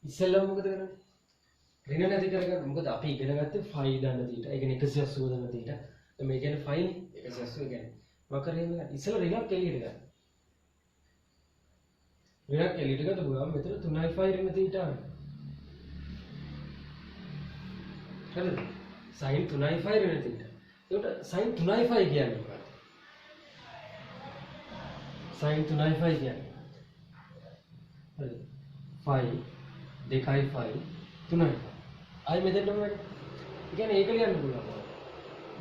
ඉස්සෙල්ලාම මොකද කරන්නේ? ඍණ නැති කරගන්න. මොකද අපි ඉගෙන ගත්තේ ෆයි දන්න තීටා. ඒ කියන්නේ 180 දන්න තීටා. දැන් මේ කියන්නේ ෆයි 180 කියන්නේ. මොකක් කරේ මේ ඉස්සෙල්ලා ඍණක් එළියට ගන්න. ඍණක් එළියට ගත්ත ගමන් මෙතන 3යි ෆයි ඍණ තීටා. හරිද? sin 3යි ෆයි ඍණ තීටා. ඒකට sin 3යි ෆයි කියන්නේ මොකක්ද? sin 3යි ෆයි කියන්නේ. හරිද? ෆයි 2යි ෆයි 3යි. ආයි මෙතනම වැඩි. ඒ කියන්නේ ඒක ලියන්න පුළුවන්.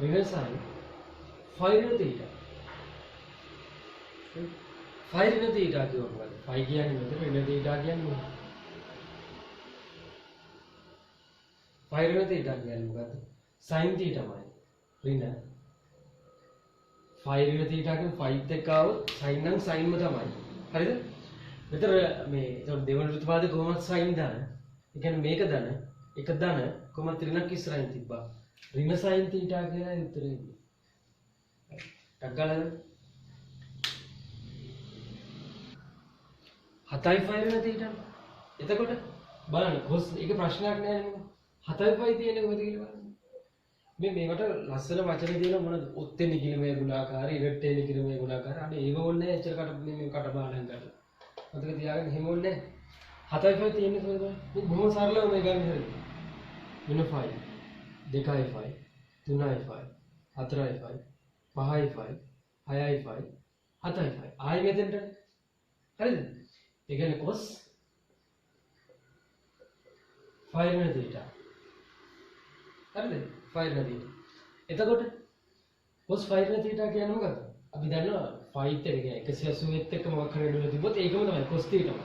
ඍණ sin ෆයි ඍණ තීටා. ෆයි ඍණ තීටා කියවම මොකද? ෆයි කියන්නේ මෙතන ඍණ තීටා කියන්නේ මොකක්ද? ෆයි ඍණ තීටා කියන්නේ මොකද්ද? sin තීටාමයි. ඍණ ෆයි ඍණ තීටා කියන්නේ ෆයිත් එක්ක આવොත් sin නම් sinම තමයි. හරිද? මෙතන මේ ඒතකොට දෙවන ඍතුපාද කොහොමද sin දාන? ඒ කියන්නේ මේක දාන එක දාන කොහොමද ඍණක් ඉස්සරහින් තිබ්බා. ඍණ sin තීටා කියලා උත්තරේ ඉන්නේ. ටග්ගලන 7යි ෆයි ඍණ තීටා. එතකොට බලන්න cos ඒක ප්‍රශ්නයක් නෑ නේද? 7යි ෆයි තියෙන්නේ කොහෙද කියලා බලන්න. මේකට ලස්සන වචන තියෙන මොනවද? ඔත්තේ නිකිලමේ ගුණාකාරය, ඉරට්ටේ නිකිලමේ ගුණාකාරය. අනේ ඒව ඕනේ එච්චර කටපාඩම් කරලා. මතක තියාගන්න එහෙම ඕනේ නැහැ. 7යි ෆයි තියෙන්නේ කොහෙද? මේ බොහොම සරලව මේ ගන්න හරිද? වෙන ෆයි 2යි ෆයි 3යි ෆයි 4යි ෆයි 5යි ෆයි 6යි ෆයි 7යි ෆයි. ආයෙ මෙතෙන්ට. හරිද? ඒ කියන්නේ cos ෆයි ඍණ තීටා. හරිද? ෆයි ඍණ තීටා. එතකොට cos ෆයි ඍණ තීටා කියන්නේ මොකක්ද? අපි දන්නවා ෆයිත් එක කියන්නේ 180ත් එක්ක මොකක් හරි වැඩිලා තිබ්බොත් ඒකම තමයි cos තීටා.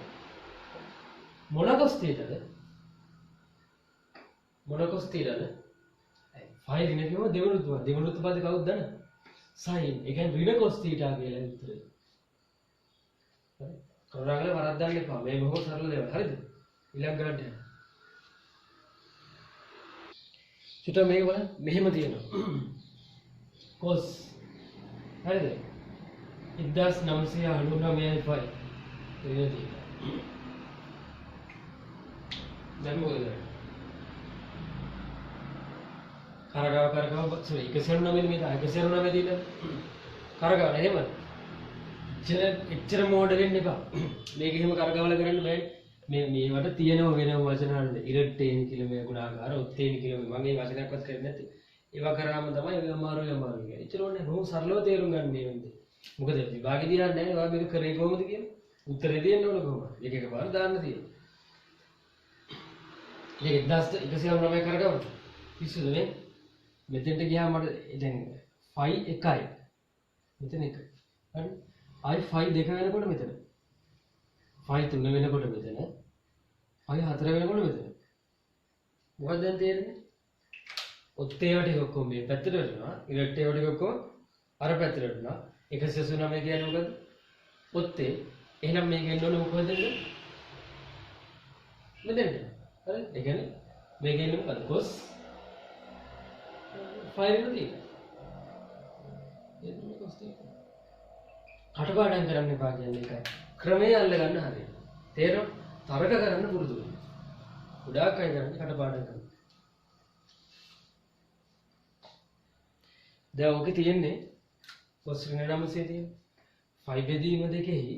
මොන cos තීටාද? මොන cos තීටාද? ෆයි ඍණ කියව දෙවන ඍතුපාද කවුද දන්නේ? sin. ඒ කියන්නේ ඍණ cos තීටා කියලා උත්තරේ. හරි? කරුණාකරලා වරද්දන්න එපා. මේ බොහොම සරල දේවල්. හරිද? ඊළඟ ගන්නට යන්න. චුට්ට මේක බලන්න. මෙහෙම තියෙනවා. cos හරිද? 1999යි ෆයි ඍණ තීටා. දැන් මොකද කරන්නේ? කරගාව sorry 199 මේ 199 තියෙන කරගාව එහෙම එච්චර මෝඩ වෙන්න එපා. මේක එහෙම කරගවල කරන්න බෑ. මේවට තියෙනව වෙනම වචන හරිද? ඉරට්ටේන් කියලා මේ ගුණාකාර ඔත්තේන් කියලා මම මේ වචනයක්වත් කරන්නේ නැති. ඒවා කරාම තමයි ඔය අමාරු කියන්නේ. එච්චර ඕනේ බොහොම සරලව තේරුම් ගන්න මේ වෙන්නේ. මොකද විභාගෙ දිහා නැහැ ඔයා මේක කරේ කොහොමද කියන්නේ? උත්තරේ දෙන්න ඕන කොහොමද? එක එකපාර දාන්න තියෙනවා. ඒක 1199 කරගවන්න. පිස්සුද මේ? මෙතෙන්ට ගියාම මට දැන් ෆයි 1යි. මෙතන 1. හරි? ආයි ෆයි 2 වෙනකොට මෙතන. ෆයි 3 වෙනකොට මෙතන. ෆයි 4 වෙනකොට මෙතන. මොකක්ද දැන් තේරෙන්නේ? ඔත්තේ ඒවා ටික ඔක්කොම මේ පැත්තට වෙනවා. ඉරට්ට ඒවා ටික ඔක්කොම අර පැත්තට වෙනවා. 189 කියන්නේ මොකද්ද? ඔත්තේ. එහෙනම් මේක එන්න ඕනේ මොකද දෙන්නේ? මෙතෙන්ට. හරි? ඒ කියන්නේ මේක එන්නේ මොකද්ද? cos ෆයි ඍණ තීටා. ඒක cos තීටා. කටපාඩම් කරන්න එපා කියන්නේ ඒකයි. ක්‍රමයේ අල්ල ගන්න හරියට. තේරෙනවද? තරක කරන්න පුරුදු වෙන්න. ගොඩාක් අය කරන්නේ කටපාඩම් කරනවා. දැන් ඔකේ තියෙන්නේ cos ඍණ 900 තියෙන. ෆයි බෙදීම දෙකෙහි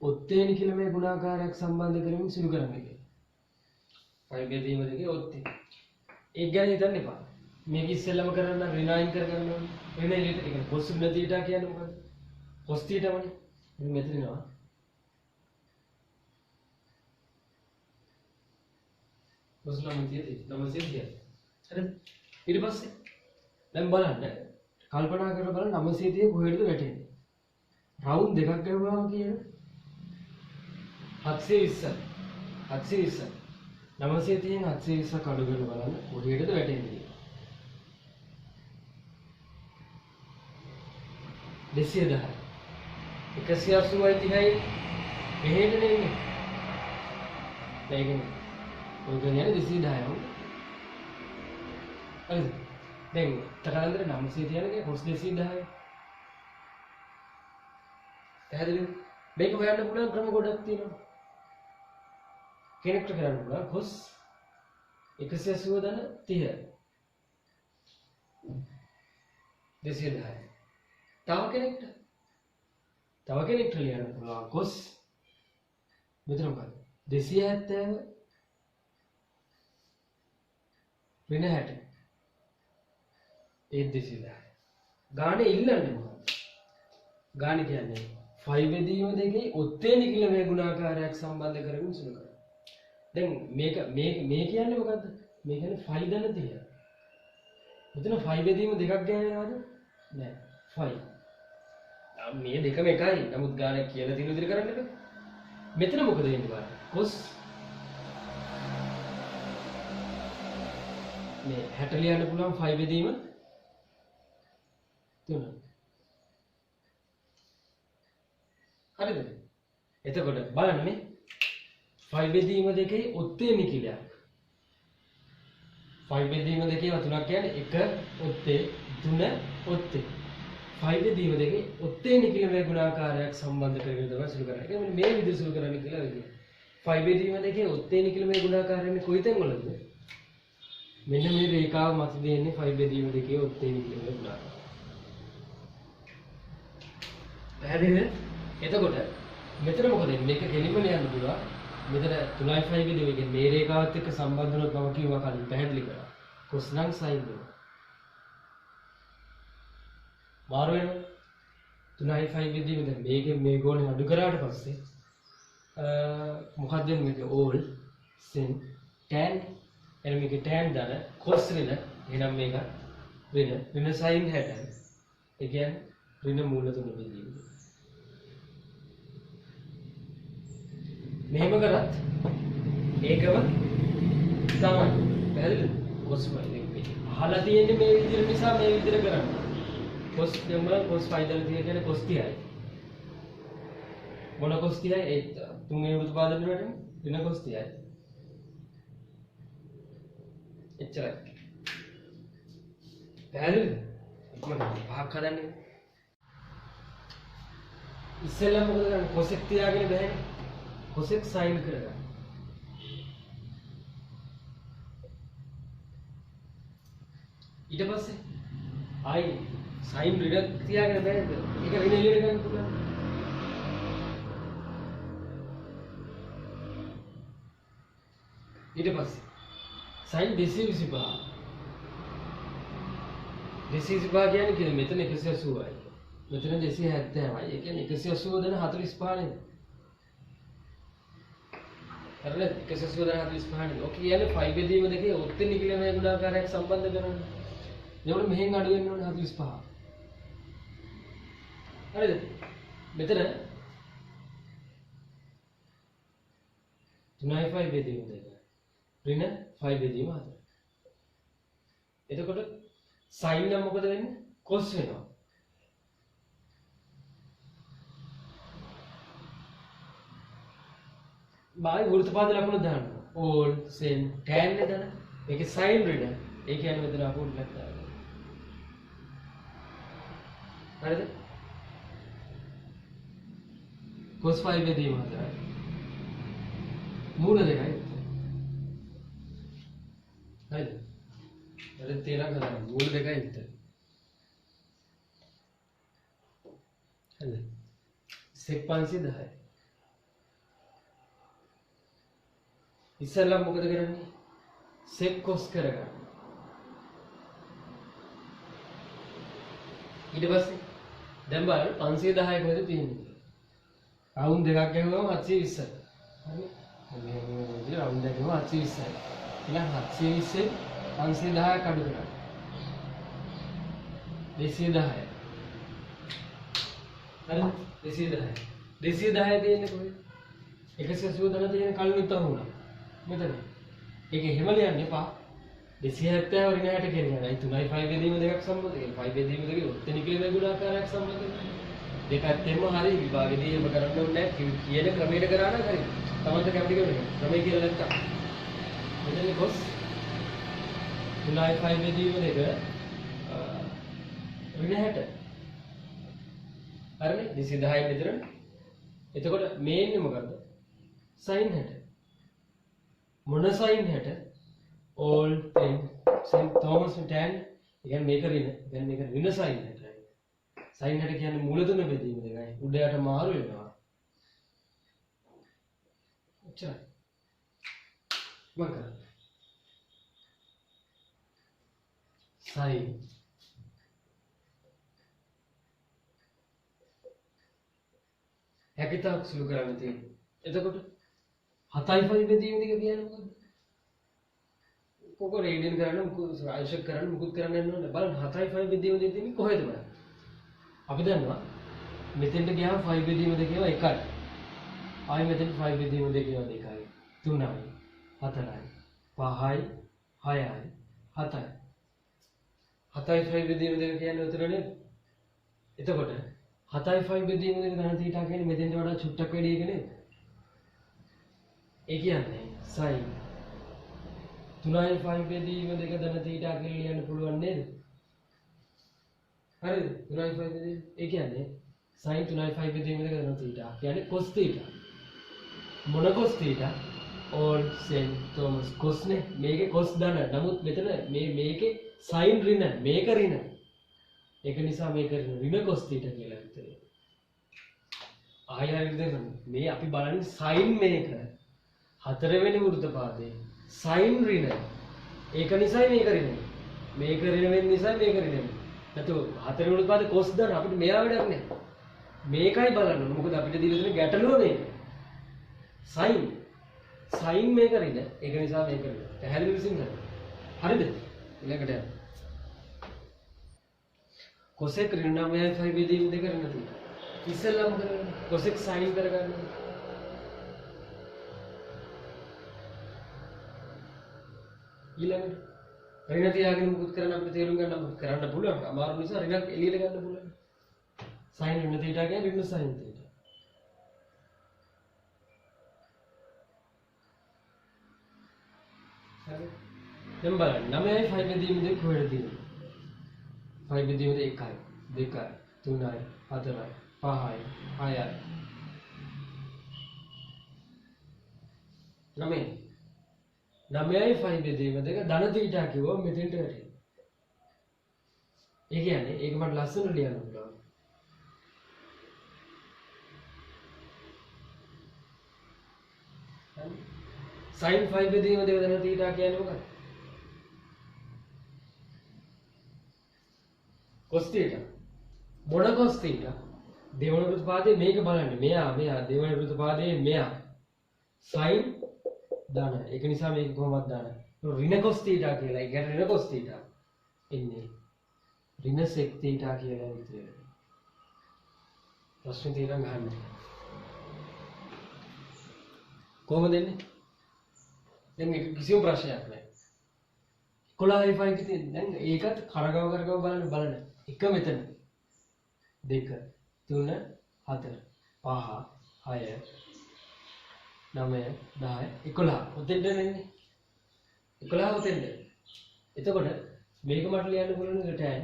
ඔත්තේන කියලා මේ ගුණාකාරයක් සම්බන්ධ කරමින් සිදු කරන්නේ. ෆයි බෙදීම දෙකේ ඔත්තේ. ඒක ගැන හිතන්න එපා. මේක ඉස්සෙල්ලම කරන්න ඍණ අයින් කරගන්න ඕනේ. ඍණ එළියට ඒ කියන්නේ cos ඍණ තීටා කියන්නේ මොකද්ද? cos තීටාමනේ. මෙතන එනවා. cos 900. හරිද? ඊට පස්සේ දැන් බලන්න කල්පනා කරලා බලන්න 900 කොහෙටද වැටෙන්නේ? රවුන්ඩ් දෙකක් ගහුවාම කියන 720. 720. 900 720 කඩු කරලා බලන්න කොහෙටද වැටෙන්නේ? 210. 180යි 30යි මෙහෙට නෙමෙයි. ඒකනේ. ඔය කියන්නේ 210යි. හරිද? දැන් තකලන්දර 900 තියනගේ cos 210යි. පැහැදිලිද? මේක හොයන්න පුළුවන් ක්‍රම ගොඩක් තියෙනවා. කෙනෙක්ට කරන්න පුළුවන් cos 180 ධන 30 210. තව කෙනෙක්ට ලියන්න පුළුවන් cos මෙතන මොකද 270 ඍණ 60 ඒ 210. ගානේ ඉල්ලන්නේ මොකක්ද? ගානේ කියන්නේ 5 බෙදීම දෙකේ ඔත්තේ නිකිලමේ ගුණාකාරයක් සම්බන්ධ කරගෙන සුළු කරනවා. දැන් මේ කියන්නේ මොකද්ද? මේ කියන්නේ 5 ධන 30. මෙතන 5 බෙදීම දෙකක් ගන්නවද? නෑ. 5. මේ දෙකම එකයි. නමුත් ගාන කියලා තියෙන විදිහට කරන්න බෑ. මෙතන මොකද වෙන්නේ බලන්න. cos මේ 60 ලියන්න පුළුවන් 5 බෙදීම 3. හරිද? එතකොට බලන්න මේ 5 බෙදීම දෙකේ ඔත්තේ නිකිලයක්. 5 බෙදීම දෙකේ තුනක් කියන්නේ 1 ඔත්තේ 3 ඔත්තේ. 5 බෙදීම දෙකේ ඔත්තේ නිකිලමේ ගුණාකාරයක් සම්බන්ධ කරගෙන තමයි සුළු කරන්නේ. ඒ කියන්නේ මේ විදිහට සුළු කරන්න කියලා වෙන්නේ. 5 බෙදීම දෙකේ ඔත්තේ නිකිලමේ ගුණාකාරයන්නේ කොයි තැන් වලද? මෙන්න මේ රේඛාව මත දෙන්නේ 5 බෙදීම දෙකේ ඔත්තේ නිකිලමේ ගුණාකාරය. පැහැදිලිද? එතකොට මෙතන මොකද වෙන්නේ? මේක කෙලින්ම ලියන්න පුළුවන්. මෙතන 3යි 5 බෙදීම කියන්නේ මේ රේඛාවත් එක්ක සම්බන්ධ වුණොත් මම කිව්වා කලින් පැහැදිලි කරා. cos නම් sin වෙනවා. මාරු වෙනවා. 3යි 5 බෙදීම දැන් මේකෙන් මේ ගෝණය අඩු කරාට පස්සේ මොකක්ද මේක all sin tan එන මේක tan දාන cos ඍණ එහෙනම් මේක ඍණ sin 60. ඒ කියන්නේ ඍණ මූල 3 බෙදීම. මෙහෙම කරත් ඒකම තමයි. පැහැදිලිද? cos අහලා තියෙන්නේ මේ විදිහට නිසා මේ විදිහට කරන්න. cos දෙම cos 5 දාලා තියෙන කියන්නේ cos 30යි. මොන cos 30යි? ඒ තුන්වෙනි උත්පාදන වලට වෙන cos 30යි. එච්චරයි. පැහැදිලිද? ඉක්මනට පහක් හදන්නේ. ඉස්සෙල්ලා මොකද කරන්නේ? cos එක තියාගෙන බෑනේ. cos එක sin කරගන්න. ඊට පස්සේ ආයි sin ඍණ තියාගෙන බෑනේ. ඒක ඍණ එළියට ගන්න පුළුවන්. ඊට පස්සේ sin 225. 225 කියන්නේ මෙතන 180යි. මෙතන 270යි. ඒ කියන්නේ 180 දන 45 නේද? හරිද? 180 දන 45 නේද? ඔක කියන්නේ 5 බෙදීම දෙකේ ඔත්තේ නිකිලමේ ගුණාකාරයක් සම්බන්ධ කරන්නේ. එතකොට මෙහෙන් අඩු වෙන්න ඕනේ 45. හරිද? මෙතන 3යි 5 බෙදීම දෙක. ඍණ 5 බෙදීම 4. එතකොට sin නම් මොකද වෙන්නේ? cos වෙනවා. බායි වෘත්තපාද ලකුණු දාන්න. all sin tan නේද? මේකේ sin ඍණ. ඒ කියන්නේ මෙතන අපු උල්ලක් දාන්න. හරිද? cos 5 බෙදීම 4. මූල දෙකයි. හරිද? හරි තේරෙනවද? මූල දෙකයි විතර. හරිද? sec 510. ඉස්සෙල්ලා මොකද කරන්නේ? sec cos කරගන්න. ඊට පස්සේ දැන් බලන්න 510 කොහෙද තියෙන්නේ? රවුන්ඩ් දෙකක් ගහුවම 720යි. හරි? මේ රවුන්ඩ් එකම 720යි. එහෙනම් 720 510ක් අඩු කරන්න. 210. හරි? 210. 210 තියෙන්නේ කොහෙද? 180 දන තියෙන කලින් තහුණා. මෙතන. ඒක එහෙම ලියන්න එපා. 270 ඍණ 60 කියන්නේ. අයි 3යි 5 බෙදීම දෙකක් සම්බන්ධ. ඒ 5 බෙදීම දෙකේ ඔත්තේ නිකිලමේ ගුණාකාරයක් සම්බන්ධ. දෙකත්තෙම හරි විභාගෙදී එහෙම කරන්න ඕනේ නැහැ. කියන ක්‍රමයට කරා නම් හරි. තමන්ට කැමති කෙනෙක්. ක්‍රමය කියලා නැත්තම්. මෙතන cos 3යි 5 බෙදීම දෙක ඍණ 60. හරිනේ? 210යි මෙතන. එතකොට මේ ඉන්නේ මොකද්ද? sin 60. මොන සයින් හැට all ten sin Thomas tan කියන්නේ මේක ඍණ. දැන් මේක ඍණ සයින් හැටයි. සයින් හැට කියන්නේ මූල තුන බෙදීම දෙකයි. උඩ යට මාරු වෙනවා. ඔච්චරයි. මම කරන්නේ. සයින් හැකිතාක් සුළු කරන්න තියෙනවා. එතකොට 7යි 5 බෙදීම දෙක කියන්නේ මොකද්ද? කොක රේඩියන් කරන්න මුකුත් ආයශක් කරන්න මුකුත් කරන්න යන්න ඕනේ. බලන්න 7යි 5 බෙදීම දෙක තියෙන්නේ කොහෙද බලන්න. අපි දන්නවා මෙතෙන්ට ගියාම 5 බෙදීම දෙක ඒවා එකයි. ආයෙ මෙතෙන්ට 5 බෙදීම දෙක ඒවා දෙකයි. 3යි 4යි 5යි 6යි 7යි. 7යි 5 බෙදීම දෙක කියන්නේ උතර නේද? එතකොට 7යි 5 බෙදීම දෙක ධන θ කියන්නේ මෙතෙන්ට වඩා චුට්ටක් වැඩි එක නේද? ඒ කියන්නේ sin 3යි 5 බෙදීම දෙක ධන θ කියලා ලියන්න පුළුවන් නේද? හරිද? 3යි 5 බෙදීම ඒ කියන්නේ sin 3යි 5 බෙදීම දෙක ධන θ කියන්නේ cos θ. මොන cos θ? all sin Thomas cos නේ. මේකේ cos ධන. නමුත් මෙතන මේකේ sin ඍණ. මේක ඍණ. ඒක නිසා මේක ඍණ cos θ කියලා හිතේ. ආයෙත් දෙන්න. මේ අපි බලන්නේ sin මේක. හතරවෙනි වෘත්තපාදේ sin ඍණ. ඒක නිසා මේක ඍණ. මේක ඍණ වෙන නිසා මේක ඍණ. නැතු හතරවෙනි වෘත්තපාදේ cos දාන අපිට මෙයා වැඩක් නැහැ. මේකයි බලන්න. මොකද අපිට දීලා තියෙන ගැටලුව මේක. sin මේක ඍණ. ඒක නිසා මේක ඍණ. පැහැදිලි විසින්ද? හරිද? ඊළඟට යන්න. cosec ඍණ 9යි 5 බෙදීම දෙක ඍණ තියෙනවා. ඉස්සෙල්ලාම කරගන්න. cosec sin කරගන්න. ඊළඟට ඍණ තියාගෙන මුකුත් කරන්න අපිට තේරුම් ගන්න කරන්න පුළුවන්. අමාරු නිසා ඍණක් එළියට ගන්න පුළුවන්. sin ඍණ θ කියන්නේ ඍණ sin θ. හරි. දැන් බලන්න 9යි 5 බෙදීම දෙක කොහෙද තියෙන්නේ? 5 බෙදීම දෙක 1යි 2යි 3යි 4යි 5යි 6යි 9යි 5 බෙදීම දෙක ධන θ කිව්වොත් මෙතෙන්ට වැටෙනවා. ඒ කියන්නේ ඒක මට ලස්සන ලියන්න පුළුවන්. හරි. sin 5 බෙදීම දෙක ධන θ කියන්නේ මොකක්ද? cos θ. මොන cos θ? දෙවන වෘත්තපාදයේ මේක බලන්න. මෙයා දෙවන වෘත්තපාදයේ මෙයා sin ධන. ඒක නිසා මේක කොහොමද දාන? ඍණ cos θ කියලා. ඒ කියන්නේ ඍණ cos θ එන්නේ ඍණ sec θ කියලා විතරයි. ප්‍රශ්න තියෙනවා ගන්න. කොහොමද එන්නේ? දැන් ඒක කිසිම ප්‍රශ්නයක් නැහැ. 11යි 5 කිතින් දැන් ඒකත් කරගව බලන්න. එක මෙතන 2 3 4 5 6 9 10 11 උතෙන්ද එන්නේ 11 උතෙන්ද. එතකොට මේක මට ලියන්න පුළුවන් එක tan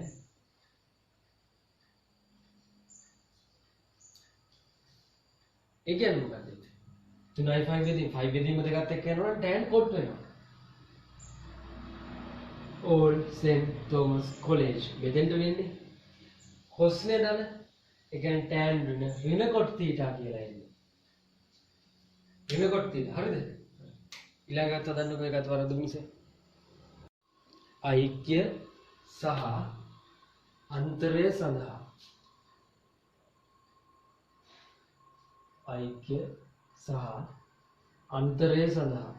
ඒ කියන්නේ මොකක්ද? 3යි 5 බෙදීම දෙකත් එක්ක යනවා නම් tan cot වෙනවා. Old St. Thomas College මෙතෙන්ට වෙන්නේ cos නේ දාන. ඒ කියන්නේ tan ඍණ cot θ කියලා එන්නේ. ඍණ cot θ හරිද? ඊළඟට හදන්නකෝ ඒකත් වරදුමු මිස. ඓක්‍ය සහ අන්තරය සඳහා ඓක්‍ය සහ අන්තරය සඳහා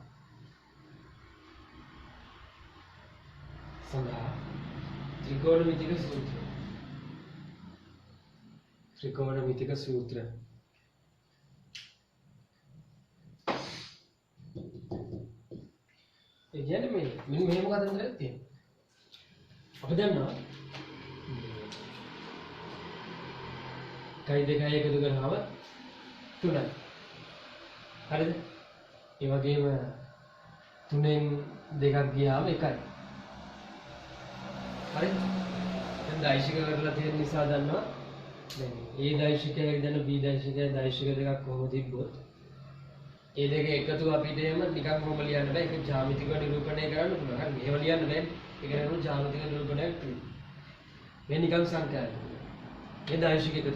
ත්‍රිකෝණමිතික සූත්‍ර. ඒ කියන්නේ මෙන්න මෙහෙම කතන්දරයක් තියෙනවා. අපි දන්නවා කයි දෙකයි එකතු කරාම 3යි. හරිද? ඒ වගේම 3න් දෙකක් ගියාම 1යි. හරිද? දැන් දෛශික කරලා තියෙන නිසා දන්නවා දැන් A දෛශිකයයි දැන් B දෛශිකයයි දෛශික දෙකක් කොහොම තිබ්බොත් ඒ දෙක එකතු අපිට එහෙම නිකන් කොහොම ලියන්න බෑ. ඒක ජ්‍යාමිතික නිරූපණය කරන්න පුළුවන්. හරි මෙහෙම ලියන්න බෑ. ඒක නේද ජ්‍යාමිතික නිරූපණයක් තියෙන්නේ. මේ නිකන් සංඛ්‍යාවක්. මේ දායිශික එකතු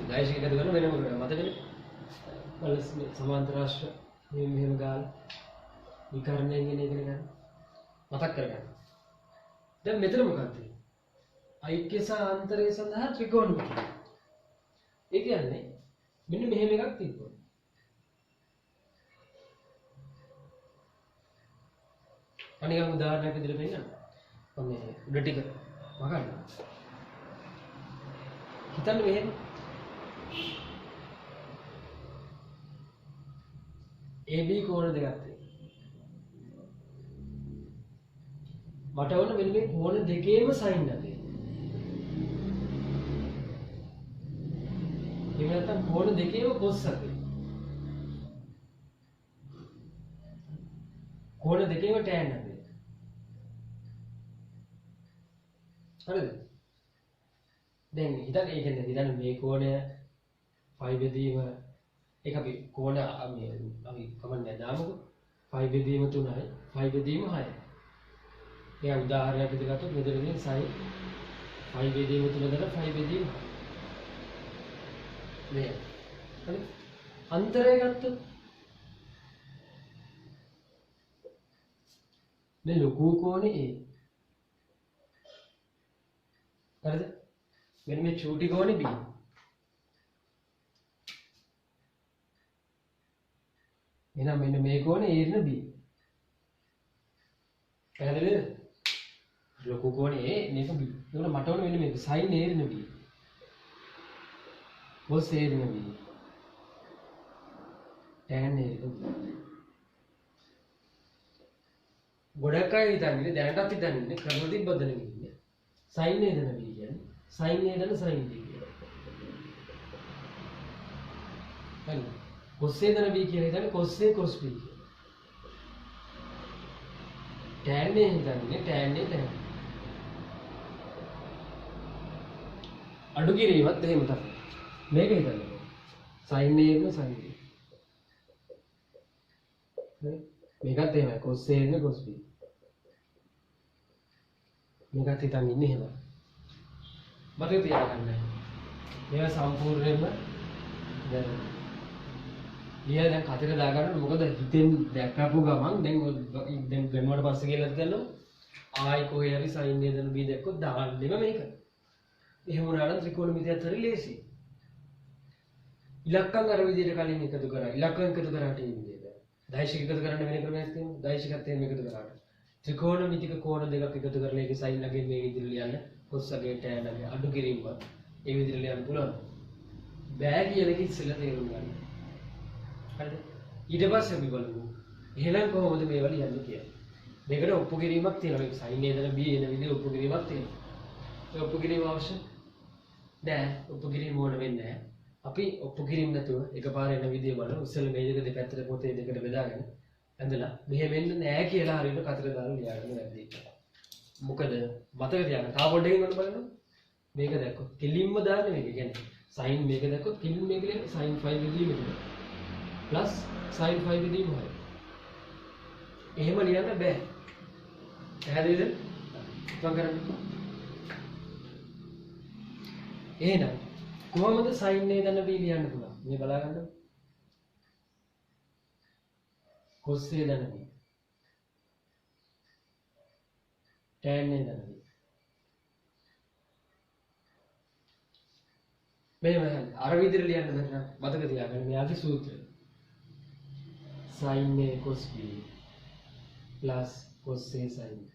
කරන වෙනම කරනවා. මතකනේ? බලස් සමාන්තර රාශිය මෙහෙම ගාලා විකරණයෙන් එන එක නේද? මතක් කරගන්න. දැන් මෙතන මොකක්ද? ඓක්‍ය සහ අන්තරය සඳහා ත්‍රිකෝණමිතිය. ඒ කියන්නේ මෙන්න මෙහෙම එකක් තිබ්බොත්. අනිකම් උදාහරණයක් විදිහට පෙන්නන්න. මම මේ උඩ ටික වගන්න. හිතන්න මෙහෙම. AB කෝණ දෙකක් තියෙනවා. මට ඕන මෙන්න මේ කෝණ දෙකේම සයින් නැතේ. එහෙම නැත්නම් කෝණ දෙකේම කොස් නැතේ. කෝණ දෙකේම tan නැතේ. හරිද? දැන් හිතන්න ඒ කියන්නේ හිතන්න මේ කෝණය phi බෙදීම ඒක අපි කෝණ අපි කමන්නේ දාමුකෝ phi බෙදීම 3යි phi බෙදීම 6යි. ඒ උදාහරණයක් විදිහට ගත්තොත් මෙතනදී sin phi බෙදීම 3 දර phi බෙදීම 6. මේ හරි අන්තරය ගත්තොත් මේ ලොකු කෝණේ A හරිද? මෙන්න මේ චූටි කෝණේ B. එහෙනම් මෙන්න මේ කෝණේ A ඍණ B. පැහැදිලිද? ලොකු කෝණේ A මේක B. ඒකට මට ඕනේ මෙන්න මේක sin A ඍණ B. cos A ඍණ B. tan A ඍණ B. ගොඩක් අය හිතන්නේ දැනටත් හිතන්නේ ක්‍රම තිබ්බද නෙමෙයි. sin A ඍණ B කියන්නේ sin A ඍණ sin B කියලා. හරි. cos A ඍණ B කියලා හිතන්නේ cos A cos B කියලා. tan A හිතන්නේ tan A tan. අඩු කිරීමත් එහෙම තමයි. මේක හිතන්න. sin A ඍණ sin B. මේකත් එහෙමයි cos A ඍණ cos B. මේකත් හිතන් ඉන්නේ එහෙම. මතක තියාගන්න. මේවා සම්පූර්ණයෙන්ම දැන් ලියලා දැන් කතර දාගන්න මොකද හිතෙන් දැක්කපු ගමන් දැන් වෙනවට පස්සේ කියලා හිතනවා ආයි කොහේ හරි sin A ඍණ B දැක්කොත් දාන්නෙම මේක. එහෙම වුණා නම් ත්‍රිකෝණමිතියත් හරි ලේසි. ඉලක්කම් අර විදිහට කලින් එකතු කරා. ඉලක්කම් එකතු කරාට ඒ විදිහට. දායිශික එකතු කරන්න වෙන ක්‍රමයක් තියෙනවා. දායිශිකත් එහෙම එකතු කරාට. ත්‍රිකෝණමිතික කෝණ දෙකක් එකතු කරලා ඒකේ sin ලගෙන් මේ විදිහට ලියන්න. cos ලගේ tan ලගේ අඩු කිරීමවත් ඒ විදිහට ලියන්න පුළුවන්. බෑ කියන එක ඉස්සෙල්ලා තේරුම් ගන්න. හරිද? ඊට පස්සේ අපි බලමු. එහෙනම් කොහොමද මේවා ලියන්නේ කියලා. මේකට ඔප්පු කිරීමක් තියෙනවා. මේක sin A ඍණ B එන විදිහට ඔප්පු කිරීමක් තියෙනවා. ඒ ඔප්පු කිරීම අවශ්‍ය නෑ. ඔප්පු කිරීම ඕන වෙන්නේ නෑ. අපි ඔප්පු කිරීම නැතුව එකපාර එන විදිය බලමු. ඉස්සෙල්ලා මේ දෙක දෙපැත්තට පොතේ දෙකට බෙදාගෙන ඇඳලා මෙහෙම වෙන්න නෑ කියලා හරියට කතර දාලා ලියාගන්න වැරදි. මොකද මතක තියාගන්න. තා පොඩ්ඩකින් ඔන්න බලන්න. මේක දැක්කොත් කෙලින්ම දාන්න මේක. කියන්නේ sin මේක දැක්කොත් කෙලින් මේක ලියන්න sin 5 විදිහම ඉතින්. plus sin 5 විදිහම හරි. එහෙම ලියන්න බෑ. පැහැදිලිද? මම කරන්නේ. එහෙනම් කොහොමද sin A ඍණ B ලියන්න පුළුවන්? මේ බලා ගන්න. cos A ඍණ B. tan A ඍණ B. මෙහෙම අර විදිහට ලියන්න බැහැ. මතක තියාගන්න මෙයාගේ සූත්‍රය. sin A cos B plus cos A sin B.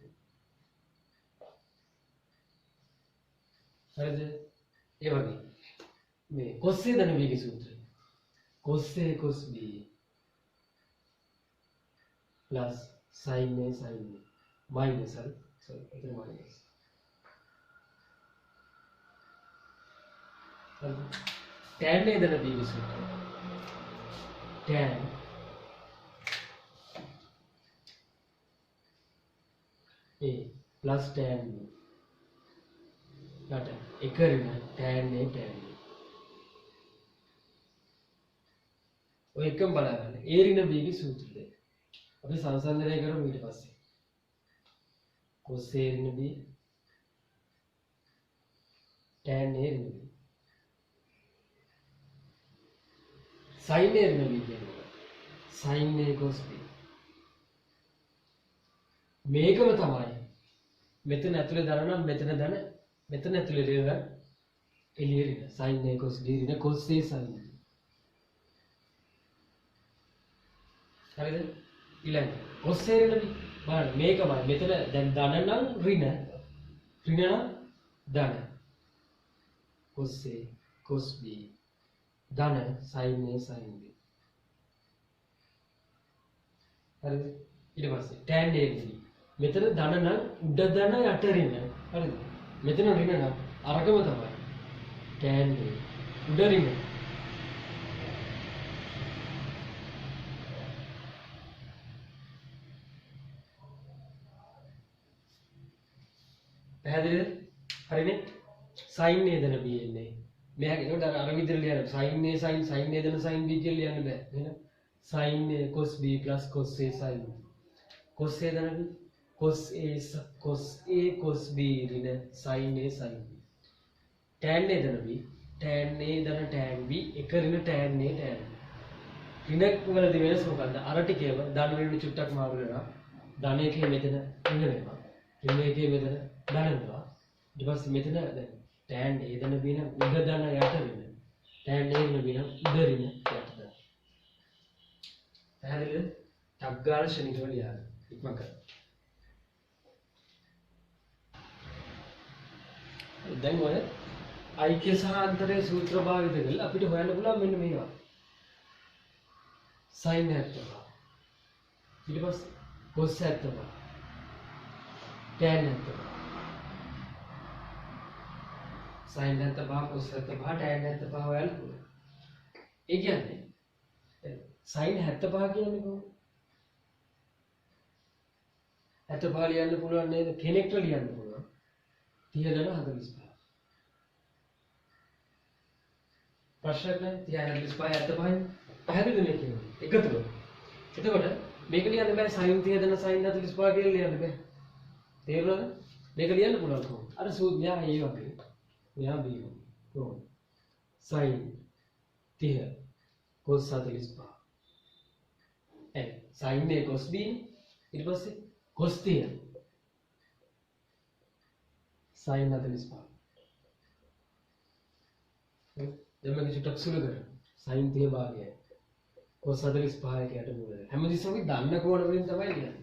හරිද? ඒ වගේ මේ cos A ඍණ B ගේ සූත්‍රය. cos A cos B plus sin A sin B minus sorry එතන minus. tan A ඍණ B ගේ සූත්‍රය. tan A plus tan B යට එක ඍණ tan A tan B. ඔය එකම බලන්න. ඒ ඍණ B ගේ සූත්‍රය. අපි සංසන්දනය කරමු ඊට පස්සේ. cos A ඍණ B tan A ඍණ B sin A ඍණ B කියනවා. sin A cos B. මේකම තමයි. මෙතන ඇතුලේ ධන නම් මෙතන ධන, මෙතන ඇතුලේ ඍණ එළියේ ඍණ. sin A cos D ඍණ cos A sin B. හරිද? ඊළඟ cos A ඍණ B බලන්න මේකමයි. මෙතන දැන් ධන නම් ඍණ නම් ධන cos A cos B ධන sin A sin B. හරිද? ඊට පස්සේ tan A ඍණ මෙතන ධන නම් උඩ ධන යට ඍණ. හරිද? මෙතන ඍණ නම් අරකම තමයි. tan A උඩ ඍණ. පැහැදිලිද? හරිනේ? sin A දන B එන්නේ. මෙහා ඒකට අර විදිහට ලියන්න. sin A sin A දන sin B කියලා ලියන්න බෑ. එහෙනම් sin A cos B cos A sin B. cos A දන B cos A cos B ඍණ sin A sin B. tan A දන B tan A දන tan B එක ඍණ tan A tan B. ඍණ වලදී වෙනස මොකද්ද? අර ටිකේම ධන ඍණ චුට්ටක් මාරු වෙනවා. ධන එකේ මෙතන ඍණ වෙනවා. ඍණ එකේ මෙතන ධන වෙනවා. ඊට පස්සේ මෙතන දැන් tan A දන B නම් උඩ ධන යට ඍණ. tan A දන B නම් උඩ ඍණ යට ධන. පැහැදිලිද? ටග්ගාල ශනිකව ලියන්න. ඉක්මන් කරන්න. දැන් ඔය ඓක්‍ය සහ අන්තරයේ සූත්‍ර භාවිත කරලා අපිට හොයන්න පුළුවන් මෙන්න මේවා. sin 75. ඊට පස්සේ cos 75. tan 75. sin 75 cos 75 tan 75 හොයන්න පුළුවන්. ඒ කියන්නේ sin 75 කියන්නේ කොහොමද? 75 ලියන්න පුළුවන් නේද? කෙනෙක්ට ලියන්න පුළුවන්. 30 ගණන් 45. ප්‍රශ්නයක් නැහැ. 30 45 75 පැහැදිලිද මේ කියන්නේ? එකතුව. එතකොට මේක ලියන්න බෑ sin 30 දන sin 45 කියලා ලියන්න බෑ. තේරුණාද? මේක ලියන්න පුළුවන් කොහොමද? අර මෙයා ඒ වගේ. මෙයා B වගේ. කොහොමද? sin 30 cos 45. sin A cos B ඊට පස්සේ cos 30 sin 45. දැන් මේක චුට්ටක් සුළු කරමු. sin 30 භාගයයි cos 45 එකට මූල දෙක. හැමතිස්සෙම අපි දන්න කෝණ වලින් තමයි ලියන්නේ.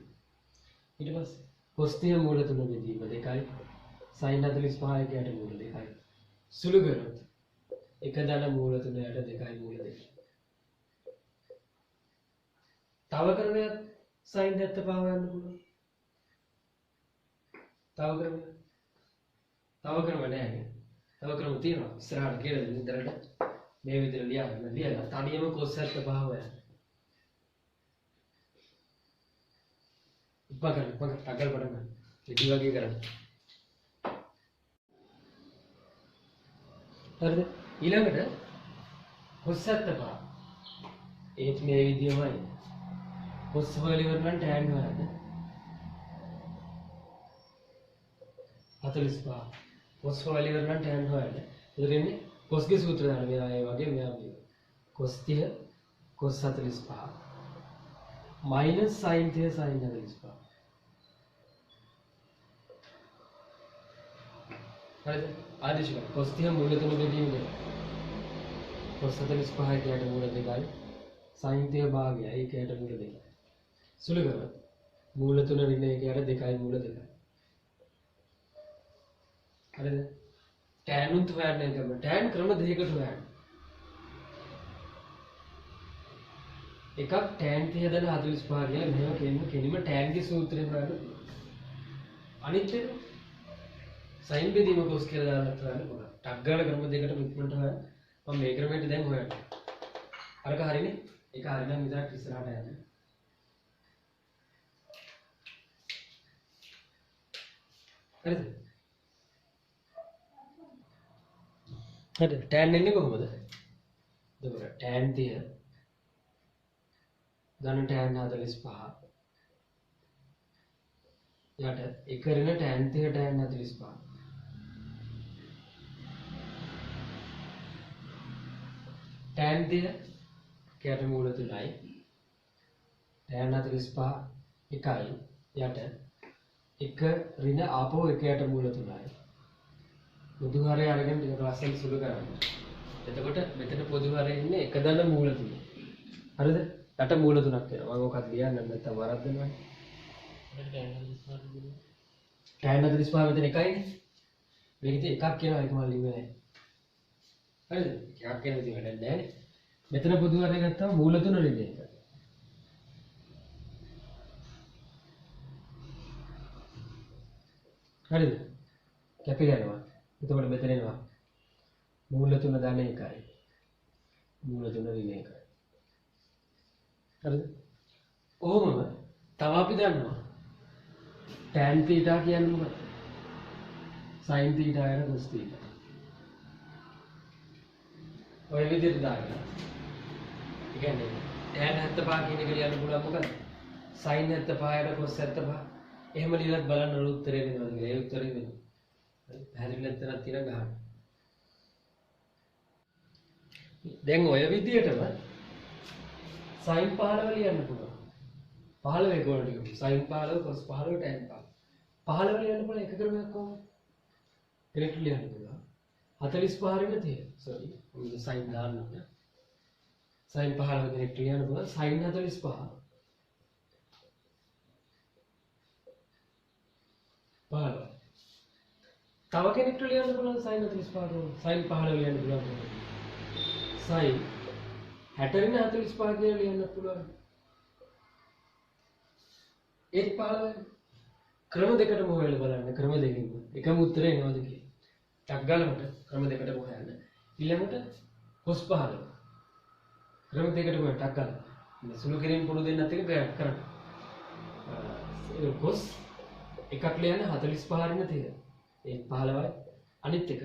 ඊට පස්සේ cos 30 මූල 3 බෙදීම 2යි sin 45 එකට මූල 2යි. සුළු කරොත් එක දන මූල 3 යට 2යි මූල 2. තව ක්‍රමයක් sin 75 හොයන්න පුළුවන්. තව ක්‍රම නැහැ. තව ක්‍රම තියෙනවා. ඉස්සරහට කියලා ඉඳලා මේ විදිහට ලියලා තනියම cos 75 හොයන්න. ඉපකරන්න අගල් පටන් ගන්න. ඉදි වගේ කරන්න. හරිද? ඊළඟට cos 75 ඒත් මේ විදිහමයි. cos හොයලා ඉවර නම් tan හොයන්න. 45 cos හොයලා ඉවර නම් tan හොයන්න. එතකොට cos ගේ සූත්‍රය දාන්න මෙයා ඒ වගේ මෙයා මේ cos 30 cos 45 minus sin 30 sin 45. හරිද? ආදේශක cos 30 මූල 3 බෙදීම දෙක. cos 45 කට මූල 2යි sin 30 භාගයයි ඒකට මූල 2යි. සුළු කරලා මූල 3 ඍණ 1කට 2යි මූල 2යි. හරිද? tan උත් හොයන්න ක්‍රම tan ක්‍රම දෙකකට හොයන්න. එකක් tan 30 දන 45 කියලා මෙහෙම කෙලිම tan ගේ සූත්‍රයෙන් හොයන්න පුළුවන්. අනිත් එක sin බෙදීම cos කියලා දාන්නත් හොයන්න පුළුවන්. ටක් ගාලා ක්‍රම දෙකකට ඉක්මනට හොයන්න. මම මේ ක්‍රමයට දැන් හොයන්නේ. අරක හරිනේ. ඒක හරිනම් විතරක් ඉස්සරහට යන්න. හරිද? හරිද? tan එන්නේ කොහොමද? එතකොට tan 30 ධන tan 45 යට එක ඍණ tan 30 tan 45 tan 30 කයට මූල 3යි tan 45 එකයි යට එක ඍණ ආපහු එකයට මූල 3යි පොදු හරය අරගෙන ටික ලස්සන සුළු කරන්න. එතකොට මෙතන පොදු හරය ඉන්නේ එක දන මූල 3. හරිද? යට මූල 3ක් වෙනවා. මම ඔකත් ලියන්න නැත්නම් වරද්දනවා. tan 45 මෙතන එකයිනේ. මේක ඉතින් එකක් කියනවා ඒක මම ලිව්වේ නැහැ. හරිද? එකක් කියන විදිහ වැඩක් නැහැ නේ. මෙතන පොදු හරය ගත්තාම මූල 3 නෙමෙයි. හරිද? කැපි යනවා. එතකොට මෙතන එනවා මූල 3 ධන 1යි. මූල 3 ඍණ 1යි. හරිද? ඔහොමම තව අපි දන්නවා tan theta කියන්නේ මොකක්ද? sin theta යන cos theta. ඔය විදිහට දාන්න. ඒ කියන්නේ tan 75 කියන එක ලියන්න පුළුවන් මොකද? sin 75 යට cos 75. එහෙම ලියලත් බලන්න උත්තරේ වෙනවද කියලා. ඒ උත්තරේ වෙනවා. පැහැදිලි නැත්නම් තියෙන ගහන්න. දැන් ඔය විදිහටම sin 15 ලියන්න පුළුවන්. 15 ඒගොල්ලෝ ටික sin 15 cos 15 tan 15. 15 ලියන්න පුළුවන් එක ක්‍රමයක් කොහොමද? කෙනෙක් ලියන්න පුළුවන්. 45 රිම 30. sorry. මම sin දාන්න ඕන. sin 15 කෙනෙක් ලියන්න පුළුවන් sin 45. 15. තව කෙනෙක්ට ලියන්න පුළුවන් sin 45 sin 15 ලියන්න පුළුවන්. sin 60 රිම 45 කියලා ලියන්න පුළුවන්. ඒත් 15 ක්‍රම දෙකටම හොයලා බලන්න ක්‍රම දෙකකින් එකම උත්තරේ එනවද කියලා. ටක් ගාලා මට ක්‍රම දෙකටම හොයන්න. ඊළඟට cos 15 ක්‍රම දෙකටම ටක් ගාලා. මේ සුළු කිරීම පුරු දෙන්නත් එක කරන්න. cos එකක් ලියන්න 45 රිම 30. ඒ 15යි අනිත් එක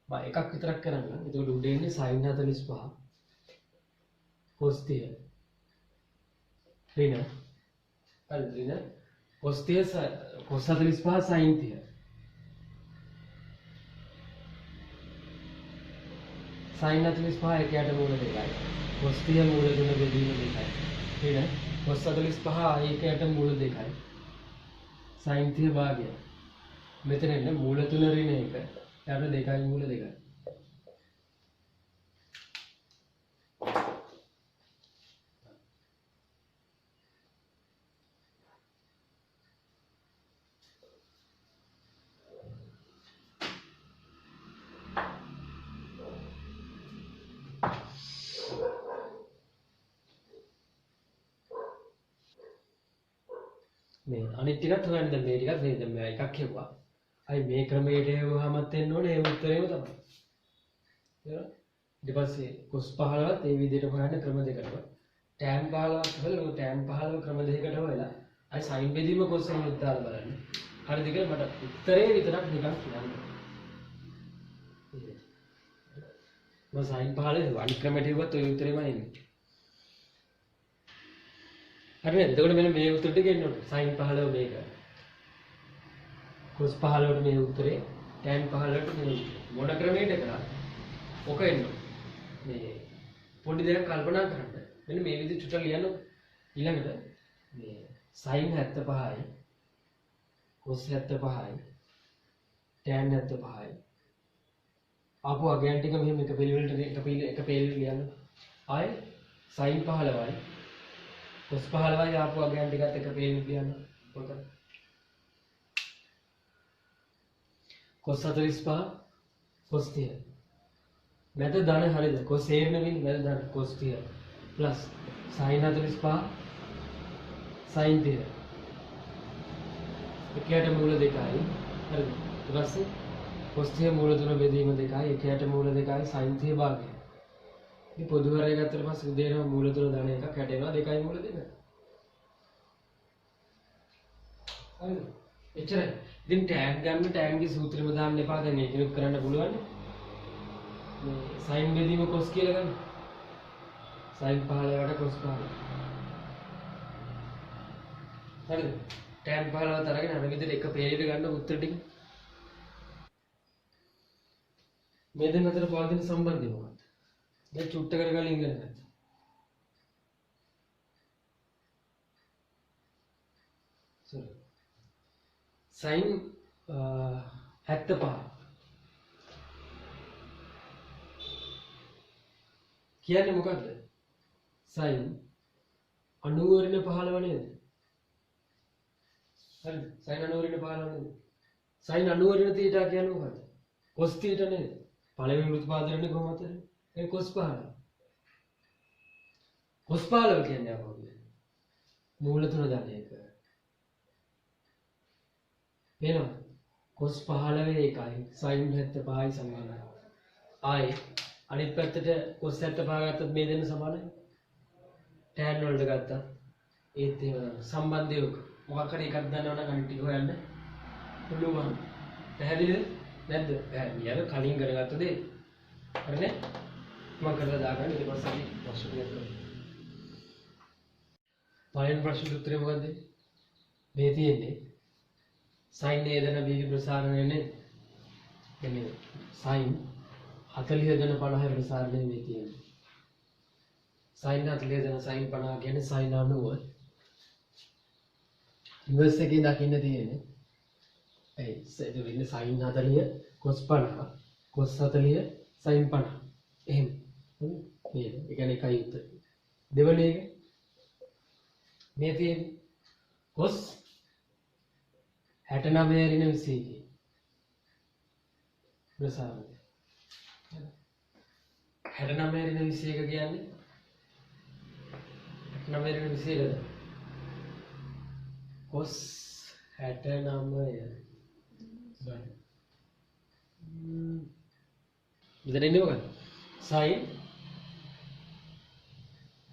මම එකක් විතරක් කරන්න. එතකොට උඩ එන්නේ sin 45 cos 30 ඍණ ඍණ cos 30 cos 45 sin 30 sin 45 එකයට මූල දෙකයි cos 30 මූල 3 බෙදීම දෙකයි ඍණ cos 45 එකයට මූල දෙකයි sin 30 භාගය මෙතන එන්නේ මූල 3 ඍණ 1 යට දෙකයි මූල දෙකයි මේ අනිත් ටිකත් හොයන්න දැන් මේ ටිකත් මේ දැන් මම එකක් කියුවා. අයි මේ ක්‍රමයට එවුවාමත් එන්න ඕනේ ඒ උත්තරේම තමයි. තේරුණා? ඊට පස්සේ cos 15ත් ඒ විදිහට හොයන්න ක්‍රම දෙකකට. tan 15ත් හොයලා tan 15 ක්‍රම දෙකකට හොයලා අයි sin බෙදීම cos එකෙන් උත්තරය බලන්න. හරිද කියලා මට උත්තරේ විතරක් නිකන් කියන්න. මම sin 15 අනිත් ක්‍රමයට එවුවත් ඔය උත්තරේම එන්නේ. හරි නේද? එතකොට මෙන්න මේ උත්තර ටික එන්න ඕනේ. sin 15 මේක. cos 15ට මේ උත්තරේ, tan 15ට මේ මොන ක්‍රමයකට කරා? ඔක එන්න ඕනේ. මේ පොඩි දෙයක් කල්පනා කරන්න. මෙන්න මේ විදිහට චුට්ටක් ලියන්න. ඊළඟට මේ sin 75යි cos 75යි tan 75යි ආපු අගයන් ටික මෙහෙම එක පිළිවෙලට එක පිළිවෙලට ලියන්න. ආයේ sin 15යි cos 15යි ආපු අගයන් ටිකත් එක පිළිවෙලට ලියන්න. පොතන cos 45 cos 30 මැද ධන හරියද? cos හේරෙනවින් මැද ධන cos 30 plus sin 45 sin 30 එකයට මූල දෙකයි. හරිද? ඊට පස්සේ cos 30 මූල 3 බෙදීම දෙකයි. එකයට මූල දෙකයි sin 30 භාගය. ඉතින් පොදු හරය ගත්තට පස්සේ උදේනවා මූල 3 ධන එකක් හැටෙනවා දෙකයි මූල දෙක. හරිද? එච්චරයි. ඉතින් tan ගන්න tan ගේ සූත්‍රෙම දාන්න එපා. දැන් ඒක නුත් කරන්න පුළුවන්. මේ sin බෙදීම cos කියලා ගන්න. sin 15ට cos 15. හරිද? tan 15ත් අරගෙන අර විදිහට එක පේජයකට ගන්න උත්තර ටික. මේ දෙන්න අතර පවතින සම්බන්ධය මොකක්ද? දැන් චුට්ටකට කලින් ඉගෙන ගත්තා. sin 75 කියන්නේ මොකද්ද? sin 90 ඍණ 15 නේද? හරිද? sin 90 ඍණ 15 නේද? sin 90 ඍණ θ කියන්නේ මොකද්ද? cos θ නේද? පළවෙනි උත්පාදනයේ කොහොමද? ඒ cos 15. cos 15 කියන්නේ අපෝ මූල තුන දන්නේ එක. එහෙනම් cos 15 එකයි sin 75යි සමානයි. ආයි අනිත් පැත්තට cos 75 ගත්තත් මේ දෙන්න සමානයි. tan වලට ගත්තා ඒත් එහෙම සම්බන්ධය මොකක් හරි එකක් දන්නවනම් අනිත් ටික හොයන්න පුළුවන්. පැහැදිලිද? නැද්ද? පැහැදිලි. අර කලින් කරගත්ත දේ. හරිනේ? මම කරලා දාගන්න ඊට පස්සේ අපි ප්‍රශ්න ටික කරමු. පළවෙනි ප්‍රශ්නෙට උත්තරේ මොකද්ද? මේ තියෙන්නේ sin නේදන බීජ ප්‍රසාරණය නේද? එන්නේ sin 40 දෙන 50 ප්‍රසාරණය මේ තියෙන්නේ. sin 40 දෙන sin 50 කියන්නේ sin 90. ඉන්වර්ස් එකේ දකින්න තියෙන්නේ. ඒ සෙද වෙන්නේ sin 40 cos 50 cos 40 sin 50. එහෙම. නේද? ඒ කියන්නේ එකයි උත්තර. දෙවෙනි එක මේ තියෙන්නේ cos 69 ඍණ 21 ප්‍රසාරණය. 69 ඍණ 21 කියන්නේ 69 ඍණ 21ද? cos 69 ගන්න. මෙතන ඉන්නේ මොකක්ද? sin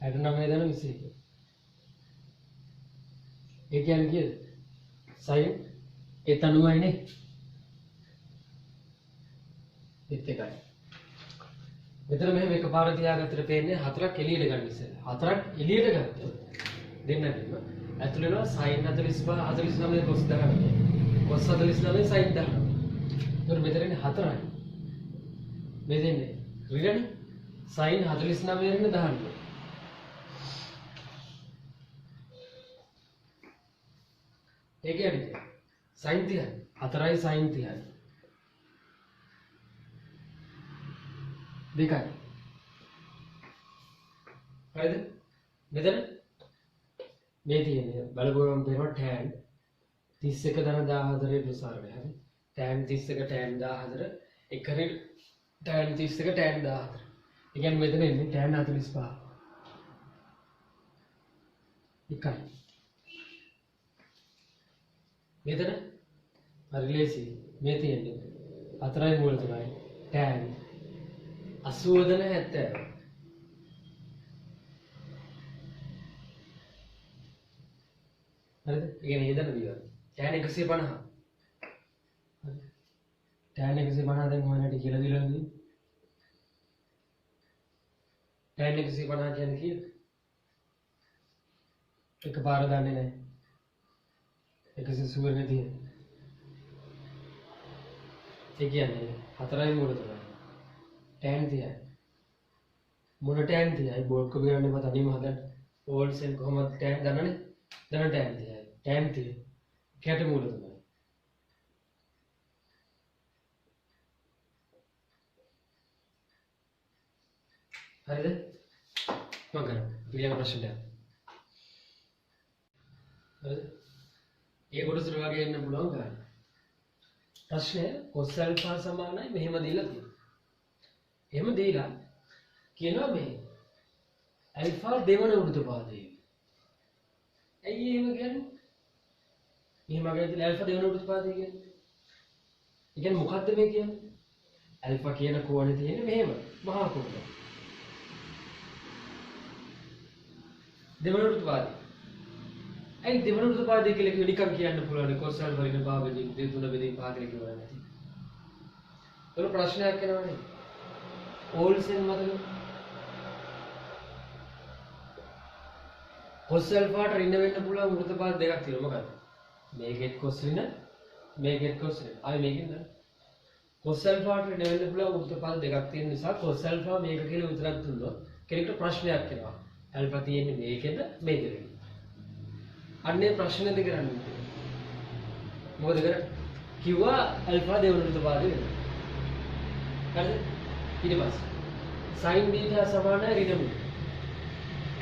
69 දන 21. ඒ කියන්නේ කීයද? sin ඒ 90යි නේ. ඒත් එකයි. මෙතන මෙහෙම එකපාර තියාගත්තට පේන්නේ හතරක් එළියට ගන්න ඉස්සෙල්ලා. හතරක් එළියට ගත්තොත් දෙන්නගෙම ඇතුළ වෙනවා sin 45 49 cos 19. cos 49 sin 19. ඒතර මෙතන ඉන්නේ හතරයි. මේ දෙන්නේ ඍණ sin 49 ඍණ 19. ඒ කියන්නේ sin 30යි. හතරයි sin 30යි. දෙකයි. හරිද? මෙතන මේ තියෙන්නේ බලපුවම පේනවා tan 31 ධන 14 ප්‍රසාරණය. හරි. tan 31 tan 14 එකරේ tan 31 tan 14. ඒ කියන්නේ මෙතන ඉන්නේ tan 45. එකයි. මෙතන හරිලේසි මේ තියෙන්නේ හතරයි මූල තුනයි tan 80 ධන 70. හරිද? ඒ කියන්නේ හේදන දියවල. tan 150. හරි. tan 150 දැන් මොනවද කියලා දිලා නේද? tan 150 කියන්නේ කීයද? එකපාර දන්නේ නැහැ. 180 නේ තියෙන්නේ. ඒ කියන්නේ හතරයි මූල තුනයි. tan 30යි. මොන tan 30යි බෝඩ් කොපි කරන්න එපා තනියම හදන්න. ඕල්ඩ් සෙල් කොහමද tan දන්නනේ? දන්න tan 30යි. tan 30 කැට මූල තුනයි. හරිද? මම කරා. ඊළඟ ප්‍රශ්නයට. හරිද? ඒ කොටසට වගේ එන්න පුළුවන් ගන්න. ප්‍රශ්නය cos alpha සමානයි මෙහෙම දීලා තියෙනවා. එහෙම දීලා කියනවා මේ alpha දෙවන වෘත්තපාදයේ. ඇයි එහෙම කියන්නේ? එහෙම අගයදී alpha දෙවන වෘත්තපාදයේ කියන්නේ. ඒ කියන්නේ මොකද්ද මේ කියන්නේ? alpha කියන කෝණේ තියෙන්නේ මෙහෙම මහා කෝණය. දෙවන වෘත්තපාදයේ. ඇයි දෙවන වෘත්තපාදයේ කියලා නිකන් කියන්න පුළුවන් cos alpha ඍණ භාගයෙන් 3 බෙදීම 5 කියලා කියවලා නැති. ඒක ප්‍රශ්නයක් වෙනවනේ. ඕල්සෙන් මතකද? cos alpha රින වෙන්න පුළුවන් වෘත්තපාද දෙකක් තියෙනවා මොකක්ද? මේකෙත් cos රින මේකෙත් cos රින. ආයි මේකෙන් දාන්න. cos alpha රින වෙන්න පුළුවන් වෘත්තපාද දෙකක් තියෙන නිසා cos alpha මේක කියලා විතරක් දුන්නොත් කෙනෙක්ට ප්‍රශ්නයක් එනවා. alpha තියෙන්නේ මේකෙද මේකෙද? අන්නේ ප්‍රශ්නේ දෙක කරන්නේ. මොකද කරන්නේ? කිව්වා alpha දෙවන වෘත්තපාදේ වෙනවා. හරිද? ඊට පස්සේ sin beta සමානයි ඍණ බීටා.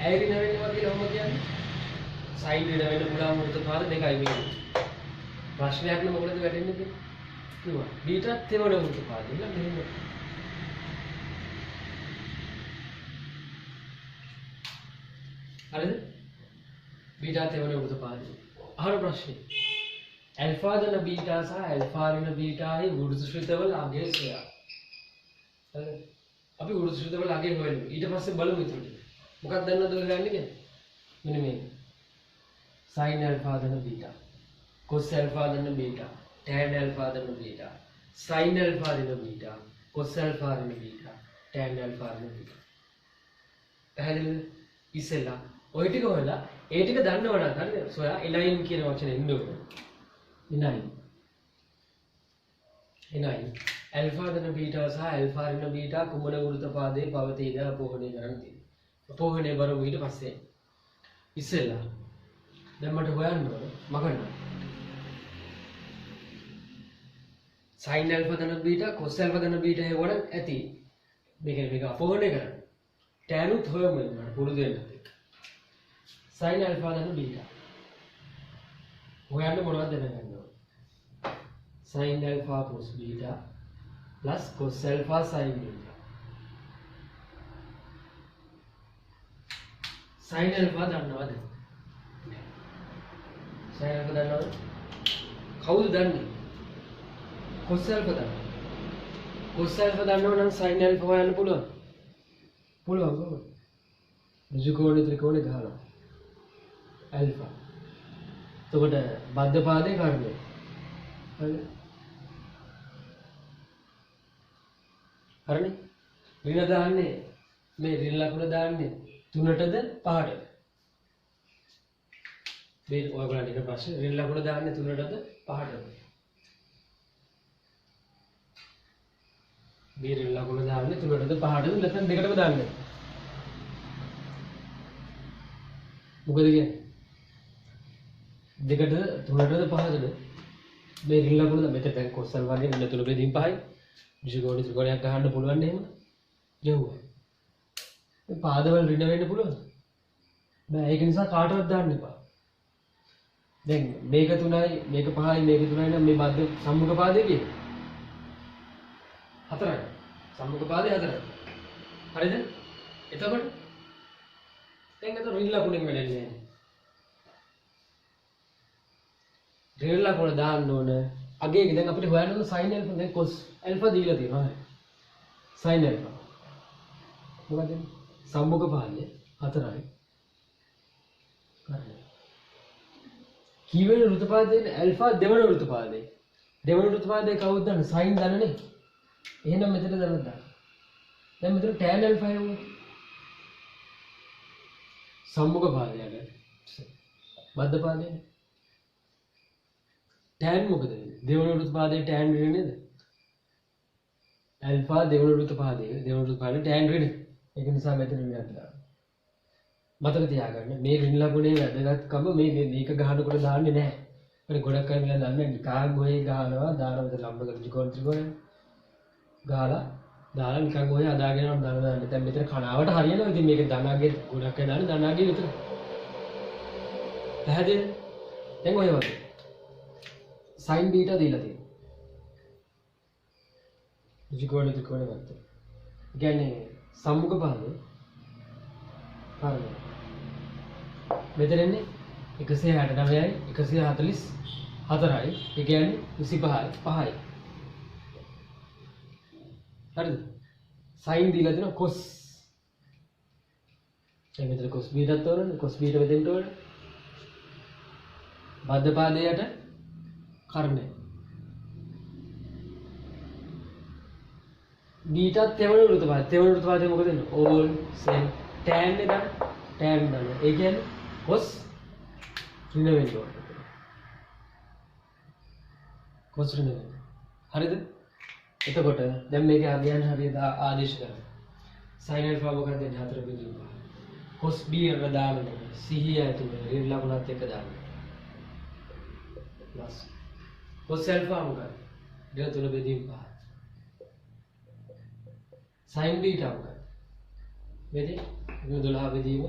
ඇයි ඍණ වෙනවා කියලා ඔහොම කියන්නේ? sin ඍණ වෙන්න පුළුවන් වෘත්තපාද දෙකයි මේක. ප්‍රශ්නයක් නේ මොකටද වැටෙන්නේ කියලා? කිව්වා බීටා තෙවන වෘත්තපාදේ කියලා මෙහෙම. හරිද? බීටා තෙවන වෘත්තපාදේ. අහන ප්‍රශ්නේ. ඇල්ෆා ධන බීටා සහ ඇල්ෆා ඍණ බීටායි වෘත්තශෘතවල අගය සොයා. හරිද? අපි වෘත්තශෘතවල අගය හොයනවා. ඊට පස්සේ බලමු ඊට. මොකක්ද දන්නවද ඔය ගන්න කියන්නේ? මෙන්න මේක. sin alpha ධන බීටා, cos alpha ධන බීටා, tan alpha ධන බීටා, sin alpha ධන බීටා, cos alpha ධන බීටා, tan alpha ධන බීටා. පැහැදිලිද? ඉස්සෙල්ලා ඔය ටික හොයලා ඒ ටික දන්නවනම් හරිද? සොයා එනයින් කියන වචනේ ඉන්න ඕනේ. එනයින් alpha ධන බීටා සහ alpha ඍණ බීටා කුමන වෘත්තපාදයේ පවතීද අපෝහණය කරන්න තියෙනවා. අපෝහණය කරමු ඊට පස්සේ. ඉස්සෙල්ලා දැන් මට හොයන්න ඕන මගන්න. sin alpha ධන බීටා cos alpha ධන බීටා හේවන ඇති. මේක අපෝහණය කරන්න. tan උත් හොයමු මට පුරුදු වෙන්න. sin alpha ධන බීටා. හොයන්න මොනවද දැනගන්න ඕන? sin alpha cos beta plus cos alpha sin beta. sin alpha දන්නවද? sin alpha දන්නවද? කවුද දන්නේ? cos alpha දන්නවද? cos alpha දන්නවනම් sin alpha හොයන්න පුළුවන්. පුළුවන් කොහොමද? ඍජු කෝණේ ත්‍රිකෝණේ ගහනවා. alpha. එතකොට බද්ධ පාදේ කර්ණය. හරිද? හරිනේ? ඍණ දාන්නේ මේ ඍණ ලකුණ දාන්නේ 3ටද 5ටද? මේ ඔයගොල්ලන්ට එක ප්‍රශ්න ඍණ ලකුණ දාන්නේ 3ටද 5ටද? මේ ඍණ ලකුණ දාන්නේ 3ටද 5ටද නැත්නම් දෙකටම දාන්නේ? මොකද කියන්නේ? දෙකට 3ටද 5ටද? මේ ඍණ ලකුණ මෙතන දැන් cos alpha වගේ ඍණ 3 බෙදීම් 5යි. විශේෂ ත්‍රිකෝණයක් ගහන්න පුළුවන් එහෙම. ගෙවුවා. මේ පාදවල ඍණ වෙන්න පුළුවන්ද? බෑ ඒක නිසා කාටවත් දාන්න එපා. දැන් මේක 3යි මේක 5යි මේක 3යි නම් මේ මැද සම්මුඛ පාදේ කියන්නේ 4යි. සම්මුඛ පාදේ 4යි. හරිද? එතකොට දැන් අත ඍණ ලකුණෙන් වැඩන්නේ නැහැ. ඍණ ලකුණ දාන්න ඕන. අගේ දැන් අපිට හොයන්න ඕන sin alpha දැන් cos alpha දීලා තියෙනවා. හරි. sin alpha. මොකද? සම්මුඛ පාදේ 4යි. හරි. කීවෙන වෘත්තපාදයේ alpha දෙවන වෘත්තපාදේ. දෙවන වෘත්තපාදේ කවුද දන්නේ? sin දන්නනේ. එහෙනම් මෙතන දන්නද? දැන් මෙතන tan alpha එවුවා. සම්මුඛ පාදයට. බද්ධ පාදේ. tan මොකද? දෙවන වෘත්තපාදයේ tan ඍණ නේද? alpha දෙවන වෘත්තපාදයේ දෙවන වෘත්තපාදයේ tan ඍණ. ඒක නිසා මෙතන ඍණයක් දාන්න. මතක තියාගන්න මේ ඍණ ලකුණේ වැදගත්කම මේක ගහනකොට දාන්නේ නැහැ. හරි ගොඩක් අය මෙලා දන්නේ නිකන් ගොයේ ගහනවා දානවා විතර ලම්බ ත්‍රිකෝණ ගහලා දාලා නිකන් ගොයේ හදාගෙන යනවා දාන්න. දැන් මෙතන කනාවට හරියනවා. ඉතින් මේක ධනාගේ ගොඩක් අය දාන්නේ ධනාගේ විතර. පැහැදිලිද? දැන් ඔය වගේ sin beta දීලා තියෙනවා. ත්‍රිකෝණ ගත්තා. කියන්නේ සම්මුඛ පාදේ හරිද? මෙතන එන්නේ 169යි 144යි. ඒ කියන්නේ 25යි 5යි. හරිද? sin දීලා තියෙනවා cos. දැන් මෙතන cos beta තෝරන්න cos beta මෙතෙන්ට ඕන. බද්ධ පාදයට කර්ණය. බීටා තෙවන වෘත්තපාදය. තෙවන වෘත්තපාදය මොකද වෙන්නේ? all same tan නේ දාන්න. tan දාන්න. ඒ කියන්නේ cos ඍණ වෙන්න ඕනේ. cos ඍණ වෙන්න. හරිද? එතකොට දැන් මේකේ අගයන් හරියට ආදේශ කරනවා. sin alpha මොකක්ද දෙන්නේ 4 බෙදීම 5. cos b එකට දාන්න ඕනේ. සිහිය ඇතුලේ ඍණ ලකුණත් එක්ක දාන්න. plus cos alpha මොකක්ද? ඍණ 3 බෙදීම 5. sin beta මොකක්ද? මෙතන ඍණ 12 බෙදීම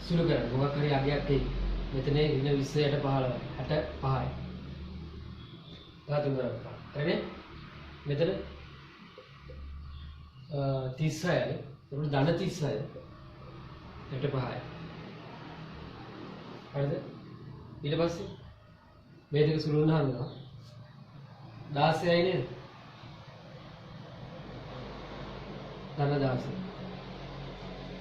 සුළු කරන්න. මොකක් හරි අගයක් එයි. මෙතන ඍණ 20ට 15 65යි. ධාතු කරපන්. හරිනේ? මෙතන 36යි. ඒක ධන 36යි. 65යි. හරිද? ඊට පස්සේ මේ දෙක සුළු වුණාම 16යි නේද? ධන 16.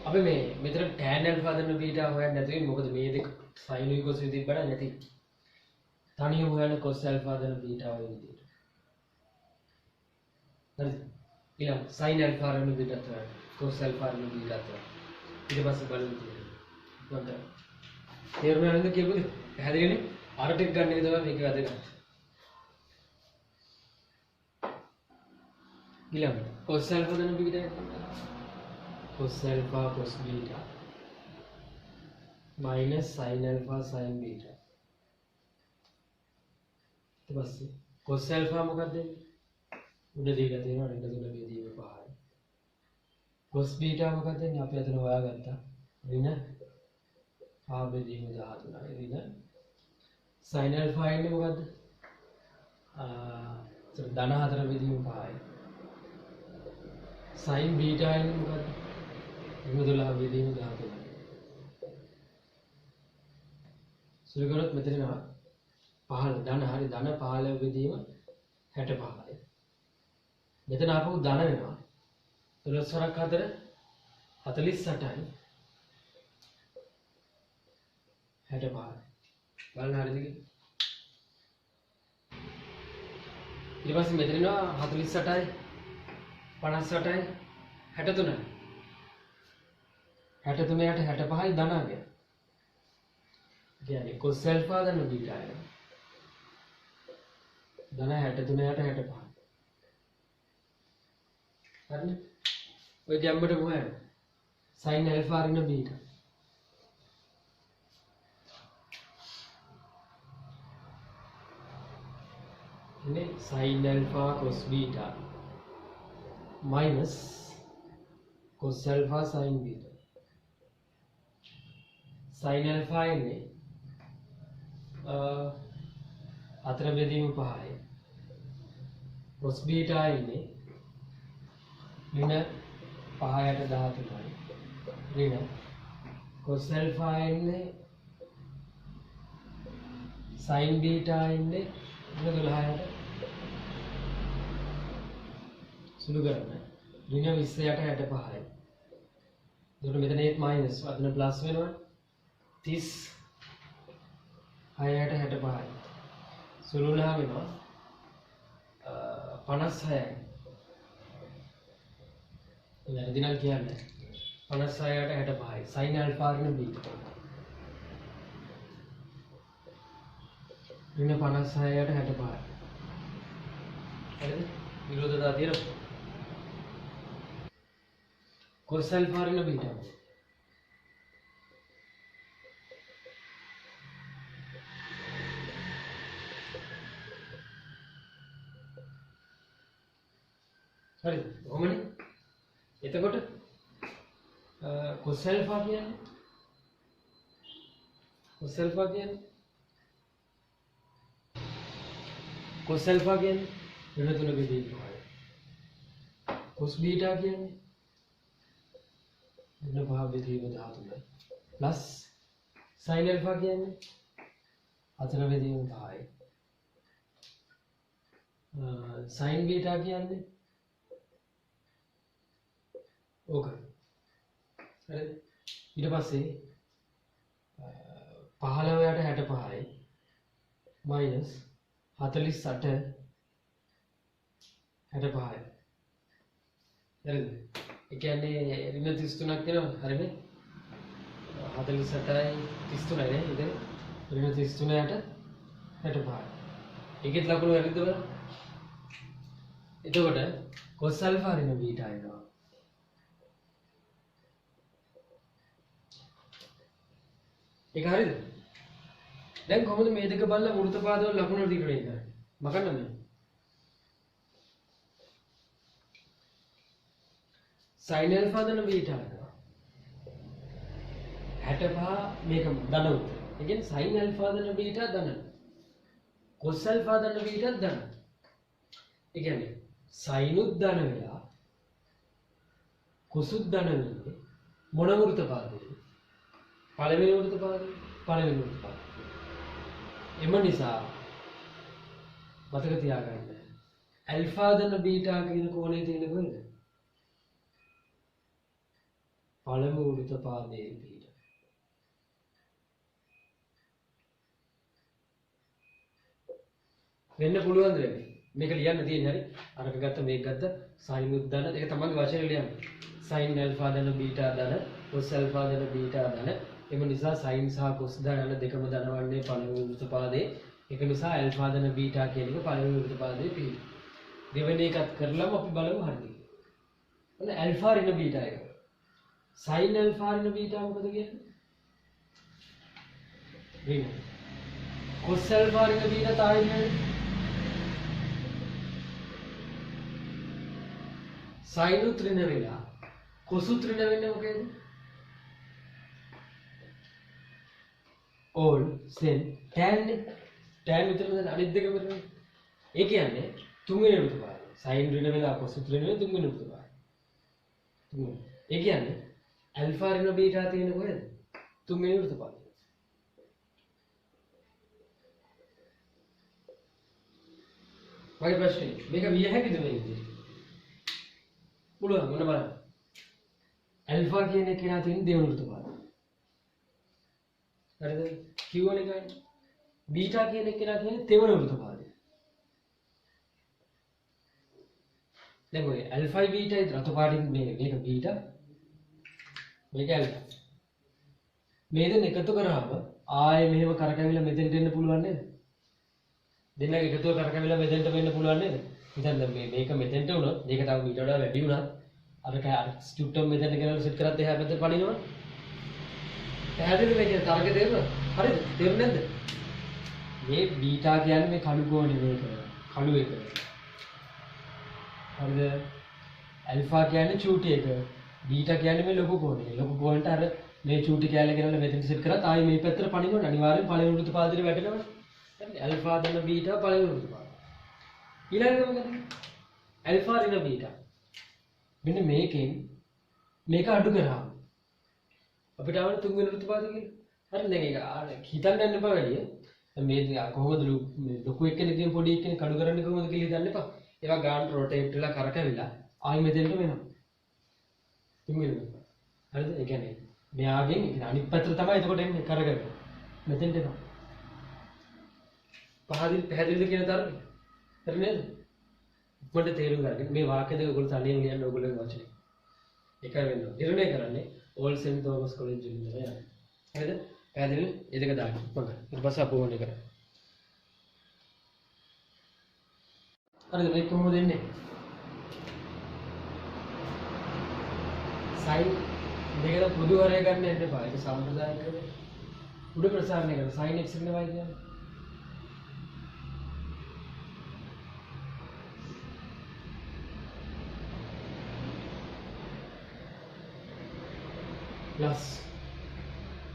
අපි මේ මෙතන tan alpha දන්න බීටා හොයන්න නැතුව මොකද මේ දෙක sin cos විදිහට බඩ නැති. තනියම හොයන්න cos alpha දන්න බීටා ඔය විදිහට. හරිද? ඊළඟ sin alpha දන්න බීටා තමයි cos alpha දන්න බීටා තමයි. ඊට පස්සේ බලමු තියෙන්නේ. මොකද තේරුණා නේද කියපුවේ? පැහැදිලිනේ? අර ටික ගන්න එක තමයි මේක වැදගත්. ඊළඟ cos alpha දන්න බීටා තමයි cos alpha cos beta minus sin alpha sin beta. ඊට පස්සේ cos alpha මොකක්ද දෙන්නේ? උඩ දීලා තියෙනවා ඍණ 3 බෙදීම 5යි. cos beta මොකක්ද දෙන්නේ? අපි අතන හොයාගත්තා. ඍණ 5 බෙදීම 13යි. ඍණ sin alpha එන්නේ මොකද්ද? ධන 4 බෙදීම 5යි. sin beta එන්නේ මොකද්ද? ඍණ 12 බෙදීම 13යි. සුළු කරොත් මෙතන 15 ධන හරි ධන 15 බෙදීම 65යි. මෙතන ආපහු ධන වෙනවා 13 වරක් 4 48යි 65යි. බලන්න හරිද කියලා? ඊට පස්සේ මෙතන එනවා 48යි 58යි 63යි. 63ට 65යි ධනාගය. කියන්නේ cos alpha දන්න බීටා එක. ධන 63ට 65. හරිනේ? ඔය ගැම්මට මොකද? sin alpha ඍණ බීටා. ඉන්නේ sin alpha cos beta minus cos alpha sin beta. sin alpha එන්නේ 4 බෙදීම 5යි. cos beta එන්නේ ඍණ 5ට 13යි. ඍණ cos alpha එන්නේ sin beta එන්නේ ඍණ 12ට සුළු කරන්න. ඍණ 20ට 65යි. එතකොට මෙතන ඒත් මයිනස් අතන ප්ලස් වෙනවා 36ට 65යි. සුළු වුණාම වෙනවා 56යි. වැරදි නම් කියන්නේ 56ට 65යි. sin alpha ඍණ beta. ඍණ 56ට 65යි. හරිද? විරෝධතා තියෙනවා. cos alpha ඍණ beta. හරිද? කොහොමද? එතකොට cos alpha කියන්නේ cos alpha කියන්නේ ඍණ 3 බෙදීම 5යි. cos beta කියන්නේ ඍණ 5 බෙදීම 13යි. plus sin alpha කියන්නේ 4 බෙදීම 5යි. sin beta කියන්නේ ඕක. හරිද? ඊට පස්සේ 15ට 65යි minus 48 65යි. හරිද? ඒ කියන්නේ ඍණ 33ක් වෙනවා හරිනේ 48යි 33යි නේ ඉතින් ඍණ 33ට 65යි ඒකෙත් ලකුණු වැරදිද බලන්න එතකොට cos alpha ඍණ බීටා එනවා ඒක හරිද දැන් කොහොමද මේ දෙක බලලා වෘත්තපාදවල ලකුණු ටික වෙන්නේ මකන්න මේ sin alpha ධන බීටා එනවා 65 මේක ධන උත්තර. ඒ කියන්නේ sin alpha ධන බීටා ධන. cos alpha ධන බීටා ධන. ඒ කියන්නේ sin උත් ධන වෙලා cos උත් ධන වෙන්නේ මොන වෘත්තපාදේ? පළවෙනි වෘත්තපාදේ. පළවෙනි වෘත්තපාදේ. එම නිසා මතක තියාගන්න. alpha ධන බීටා කියන කෝණය තියෙන කොහෙද? පළමු වෘත්තපාදයේ පිට. වෙන්න පුළුවන් දෙයක්. මේක ලියන්න තියෙන්නේ හරි. අරක ගත්ත මේක ගත්ත sin උද්දන ඒක තමයි වචනේ ලියන්නේ. sin alpha ධන බීටා ධන cos alpha ධන බීටා ධන. එම නිසා sin සහ cos ධන දෙකම ධනවන්නේ පළමු වෘත්තපාදයේ. ඒක නිසා alpha ධන බීටා කියන එක පළමු වෘත්තපාදයේ පිට. දෙවෙනි එකත් කරලම අපි බලමු හරිද. ඔන්න alpha ඍණ බීටා එක. sin alpha ඍණ බීටා මොකද කියන්නේ? ඍණ. cos alpha ඍණ බීටා තායි කියන්නේ sin උත් ඍණ වෙලා cos උත් ඍණ වෙන්නේ මොකේද? all same tan tan විතරද අනිත් දෙකම ඍණ. ඒ කියන්නේ තුන්වෙනි වෘත්තපාදය. sin ඍණ වෙලා cos උත් ඍණ වෙන තුන්වෙනි වෘත්තපාදය. ඒ කියන්නේ alpha ඍණ බීටා තියෙන කොහෙද? තුන්වෙනි වෘත්තපාදය. මගේ ප්‍රශ්නේ මේක විය හැකිද මේ විදිහට? පුළුවන් මොන බලන්න. alpha කියන එක නා තියෙන දෙවෙනි වෘත්තපාදය. හරිද? q1 එකයි. beta කියන එක නා තියෙන තෙවන වෘත්තපාදය. දැන් ඔය alpha beta රතු පාටින් මේක beta මේක alpha. මේ දෙන්න එකතු කරාම ආයේ මෙහෙම කරකැවිලා මෙතෙන්ට එන්න පුළුවන් නේද? දෙන්න එකතුව කරකැවිලා මෙතෙන්ට වෙන්න පුළුවන් නේද? ඉතින් දැන් මේක මෙතෙන්ට වුණොත් මේක තව මීට වඩා වැඩි වුණා. අර ස්ටිට්ටම් මෙතෙන්ට ගෙනල්ලා සෙට් කරත් එහා පැත්තට පනිනවා. පැහැදිලිද මේකේ තරක තේරුණා? හරිද? තේරුණේ නැද්ද? මේ බීටා කියන්නේ මේ කළු කෝණය මේක. කළු එක. හරිද? ඇල්ෆා කියන්නේ චූටි එක. බීටා කියන්නේ මේ ලොකු කෝණය. ලොකු කෝණයට අර මේ චූටි කැලේ ගෙනල්ලා මෙතෙන්ට සෙට් කරත් ආයේ මේ පැත්තට පනිනවා. අනිවාර්යෙන් පළවෙනි වෘත්තපාදයට වැටෙනවා. හරිද? ඇල්ෆා දෙන බීටා පළවෙනි වෘත්තපාදය. ඊළඟට මොකද? ඇල්ෆා ඍණ බීටා. මෙන්න මේකෙන් මේක අඩු කරාම අපිට ආවන තුන්වෙනි වෘත්තපාදය කියලා. හරි දැන් ඒක හිතන්න යන්න එපා වැඩි. මේ කොහොමද ලොකු එක්කෙනෙක්ගෙන් පොඩි එක්කෙනෙක් අඩු කරන්නේ කොහොමද කියලා හිතන්න එපා. ඒවා ගාන රොටේට් වෙලා කරකැවිලා ආයි මෙතෙන්ට වෙනවා. තුන්වෙනි වෘත්තපාදය. හරිද? ඒ කියන්නේ මෙයාගෙන් අනිත් පැත්තට තමයි එතකොට එන්නේ කරකැවෙලා. මෙතෙන්ට එනවා. පැහැදිලිද කියන තරමේ? හරි නේද? මට තේරුම් ගන්න. මේ වාක්‍ය දෙක ඔයගොල්ලෝ තනියෙන් ලියන්න ඔයගොල්ලෝගේ වචනේ. එකයි වෙන්නේ. නිර්ණය කරන්නේ ඕල් සෙන්ට් තෝමස් කොලෙජ් වලින් යනවා. හරිද? පැහැදිලිද? ඒ දෙක දාන්න. මග. ඊට පස්සේ අපෝ ඕනේ කරා. හරිද? මේක කොහොමද එන්නේ? sin දෙකද පොදු හරය ගන්න යන්න එපා. ඒක සම්ප්‍රදායිකව උඩ ප්‍රසාරණය කරන sin x ඉන්නවා කියන්නේ. plus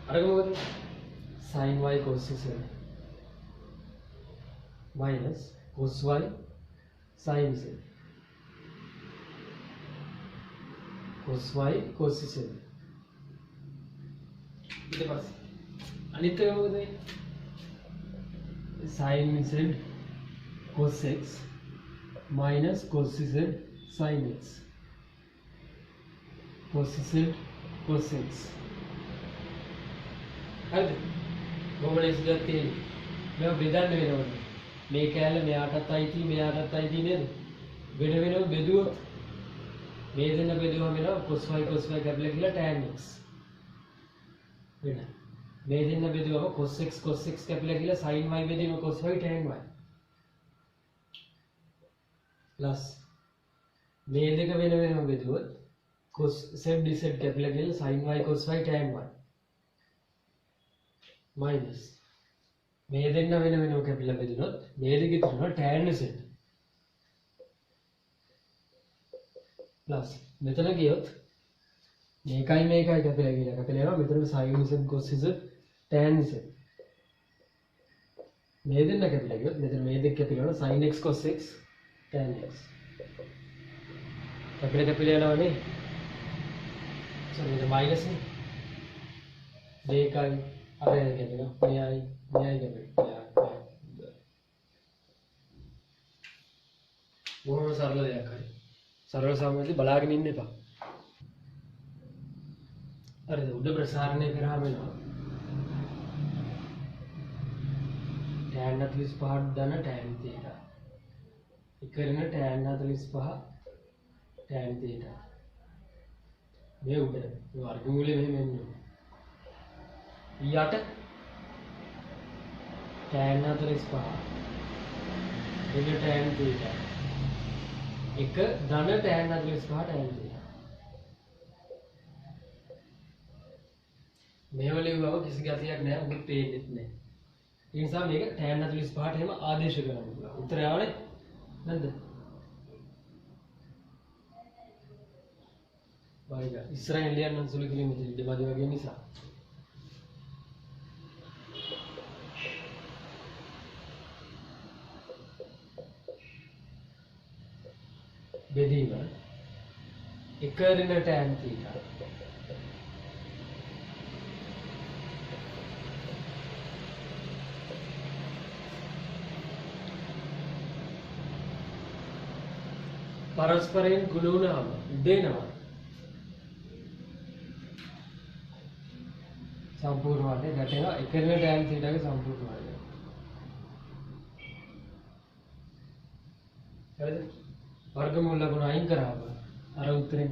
අරගෙන මොකද sin y cos z minus cos y sin z cos y cos z ඊට පස්සේ අනිත් එක මොකද sin z cos x minus cos z sin x cos z cos x හරිද? කොහොමද ඉස්සෙල්ලා මේව බෙදන්න වෙනවනේ. මේ කැලේ මෙයාටත් අයිති මෙයාටත් අයිති නේද? වෙන වෙනම බෙදුවොත් මේ දෙන්න බෙදුවම වෙනවා cos y කැපිලා කියලා tan x වෙන. මේ දෙන්න බෙදුවම cos x කැපිලා කියලා sin y බෙදීම cos y tan y plus මේ දෙක වෙන වෙනම බෙදුවොත් cos z dz කැපිලා කියලා sin y cos y tan y minus මේ දෙන්න වෙන වෙනම කැපිලා බෙදුනොත් මේ දෙක තුන tan z plus මෙතන ගියොත් මේකයි කැපිලා යනවා මෙතන sin z cos z tan z මේ දෙන්න කැපිලා ගියොත් මෙතන මේ දෙක කැපිලා යනවා sin x cos x tan x කැපිලා යනවනේ සමහර මයිනස් නේ දෙකයි අර කැපිලා මෙයයි කැපිලා බොහොම සරල දෙයක් හරි සරල සාමාන්‍යයෙන් බලාගෙන ඉන්න එපා. හරිද? උඩ ප්‍රසාරණය කරාම වෙනවා. tan 45 ධන tan θ. ඉකරන tan 45 tan θ. මේ උඩ වර්ගමූලය මෙහෙම එන්නේ. යට tan 45 එන tan θ. එක ධන tan 45 tan θ. මේව ලියුවම කිසි ගතියක් නැහැ මොකද පේන්නේත් නැහැ. ඒ නිසා මේක tan 45ට එහෙම ආදේශ කරන්න පුළුවන්. උත්තරය ආවනේ නැද්ද? බයිග ඉස්සරහින් ලියන්න සුළු කිලිමෙතර ඉඳපදි වගේ නිසා. බෙදීම එක ඍණ tan θ පරස්පරයෙන් ගුණ වුණාම දෙනවා සම්පූර්ණ වර්ගය ගැටෙනවා එක ඍණ tan θ ගේ සම්පූර්ණ වර්ගය. හරිද? वर्गमूल गुण अयन करा अर उत्तरे